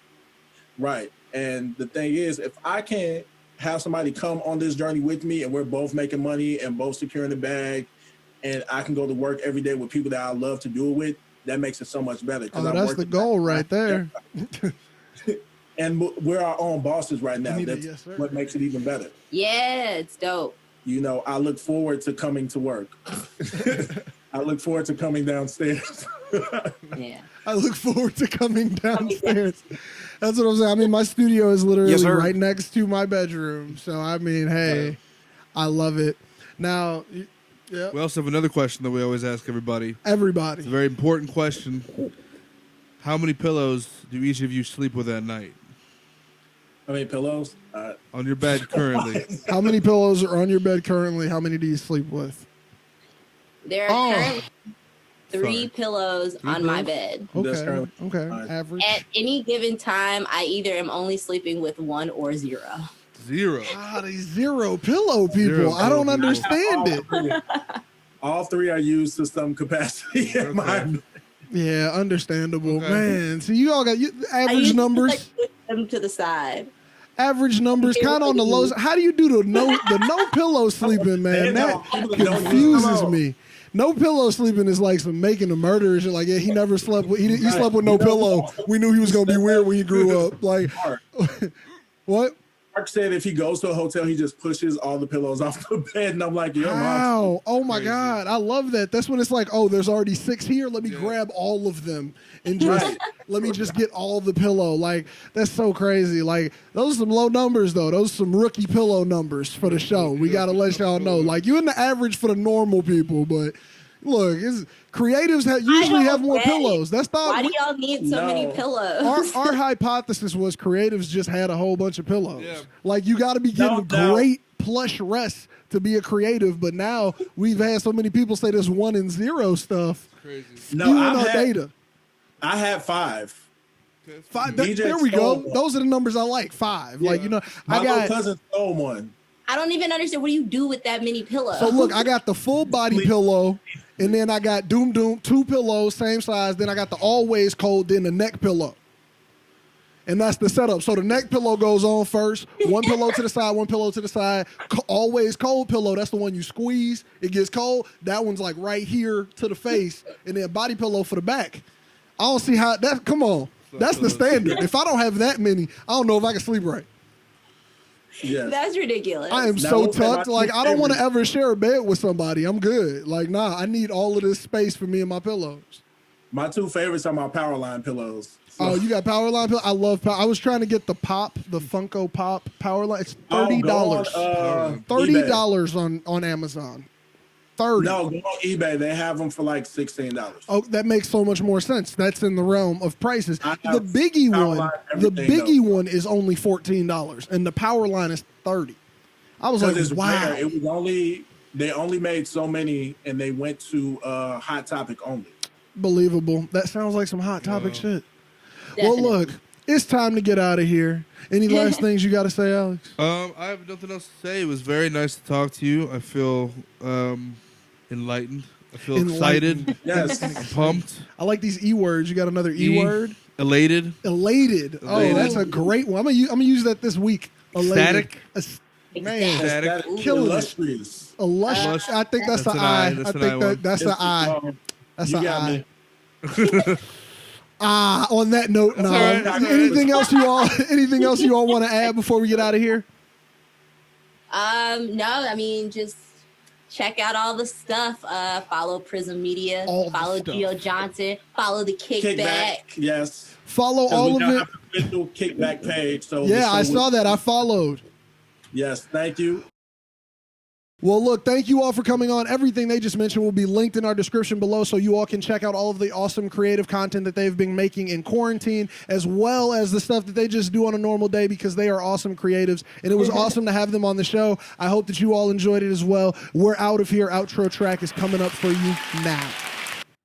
Right. And the thing is, if I can have somebody come on this journey with me and we're both making money and both securing the bag, and I can go to work every day with people that I love to do it with, that makes it so much better. Oh, that's the goal right there. And we're our own bosses right now. That's yes, sir. what makes it even better. Yeah, it's dope. You know, I look forward to coming to work. I look forward to coming downstairs. Yeah. I look forward to coming downstairs. That's what I'm saying. I mean, my studio is literally right next to my bedroom. So, I mean, hey, I love it. Now, yeah. We also have another question that we always ask everybody. Everybody. It's a very important question. How many pillows do each of you sleep with at night? How many pillows? On your bed currently. How many pillows are on your bed currently? How many do you sleep with? There are currently three Sorry. pillows on my bed. That's Okay. currently Okay. fine. Average. At any given time, I either am only sleeping with 1 or 0. 0. Ah, these zero pillow people. Zero I don't pillow people. understand it. All three are used to some capacity. Okay. Mine. Yeah, understandable. Okay. Man, so you all got I average usually, numbers. like, put them to the side. Average numbers, kind of on the low side. How do you do the no pillow sleeping, man? That confuses me. No pillow sleeping is like some making a murder and shit. Like, yeah, he never slept with, he slept with no pillow. We knew he was gonna be weird when he grew up. Like, what? Mark said if he goes to a hotel, he just pushes all the pillows off the bed, and I'm like, yo, Mark. Wow. Oh my Crazy. God. I love that. That's when it's like, oh, there's already 6 here. Let me grab all of them and just let me just get all the pillow. Like, that's so crazy. Like, those are some low numbers though. Those are some rookie pillow numbers for the show. We gotta let y'all know. Like, you in the average for the normal people, but look, creatives usually have more pillows. That's Why not do y'all need so many pillows? our hypothesis was creatives just had a whole bunch of pillows. Yeah. Like, you got to be getting No. great plush rest to be a creative, but now we've had so many people say this 1 and 0 stuff. Crazy. No, Skewing I've our had- data. I had 5. 5. DJ There we go. stole one. Those are the numbers I like. 5. Like, you know, My I little got. cousin stole one. I don't even understand. What do you do with that many pillows? So look, I got the full body pillow, and then I got Doom 2 pillows, same size. Then I got the always cold, then the neck pillow. And that's the setup. So the neck pillow goes on first. 1 pillow to the side, 1 pillow to the side. Always cold pillow. That's the one you squeeze. It gets cold. That one's like right here to the face. And then body pillow for the back. I don't see how that. Come on. That's the standard. If I don't have that many, I don't know if I can sleep right. Yeah. That's ridiculous. I am Now, so what about tucked. your Like, I don't want to favorite? ever share a bed with somebody. I'm good. Like, nah, I need all of this space for me and my pillows. My 2 favorites are my Powerline pillows. So- Oh, you got Powerline pillow? I love I was trying to get the Funko Pop Powerline. It's $30. $30 on Amazon. 30. No, go on eBay. They have them for like $16. Oh, that makes so much more sense. That's in the realm of prices. I The have biggie Powerline one, the everything, biggie though. one is only $14, and the Powerline is $30. I was like, Because it's wow. rare. It was they only made so many, and they went to Hot Topic only. Believable. That sounds like some Hot Topic shit. Definitely. Well, look, it's time to get out of here. Any last things you got to say, Alex? I have nothing else to say. It was very nice to talk to you. I feel enlightened I feel excited. Yes. Pumped. I like these E words. You got another E word? Elated. Elated. Oh, Elated. that's a great one. I'm gonna use that this week. Elated. Man, Static. killing it. Illustrious. I think that's the an I. I. That's I an I think one. that's the I. That's You the got I. me. On that note, no. all right, that's all right. Anything else you all want to add before we get out of here? No, I mean, just check out all the stuff. Follow PRZM Media. All the Follow stuff. Gio Johnson. Follow the Kickback. Yes. Follow 'Cause all we of now it. have an official Kickback page. So Yeah, I saw that. I followed. Yes, thank you. Well, look, thank you all for coming on. Everything they just mentioned will be linked in our description below so you all can check out all of the awesome creative content that they've been making in quarantine, as well as the stuff that they just do on a normal day because they are awesome creatives. And it was awesome to have them on the show. I hope that you all enjoyed it as well. We're out of here. Outro track is coming up for you now.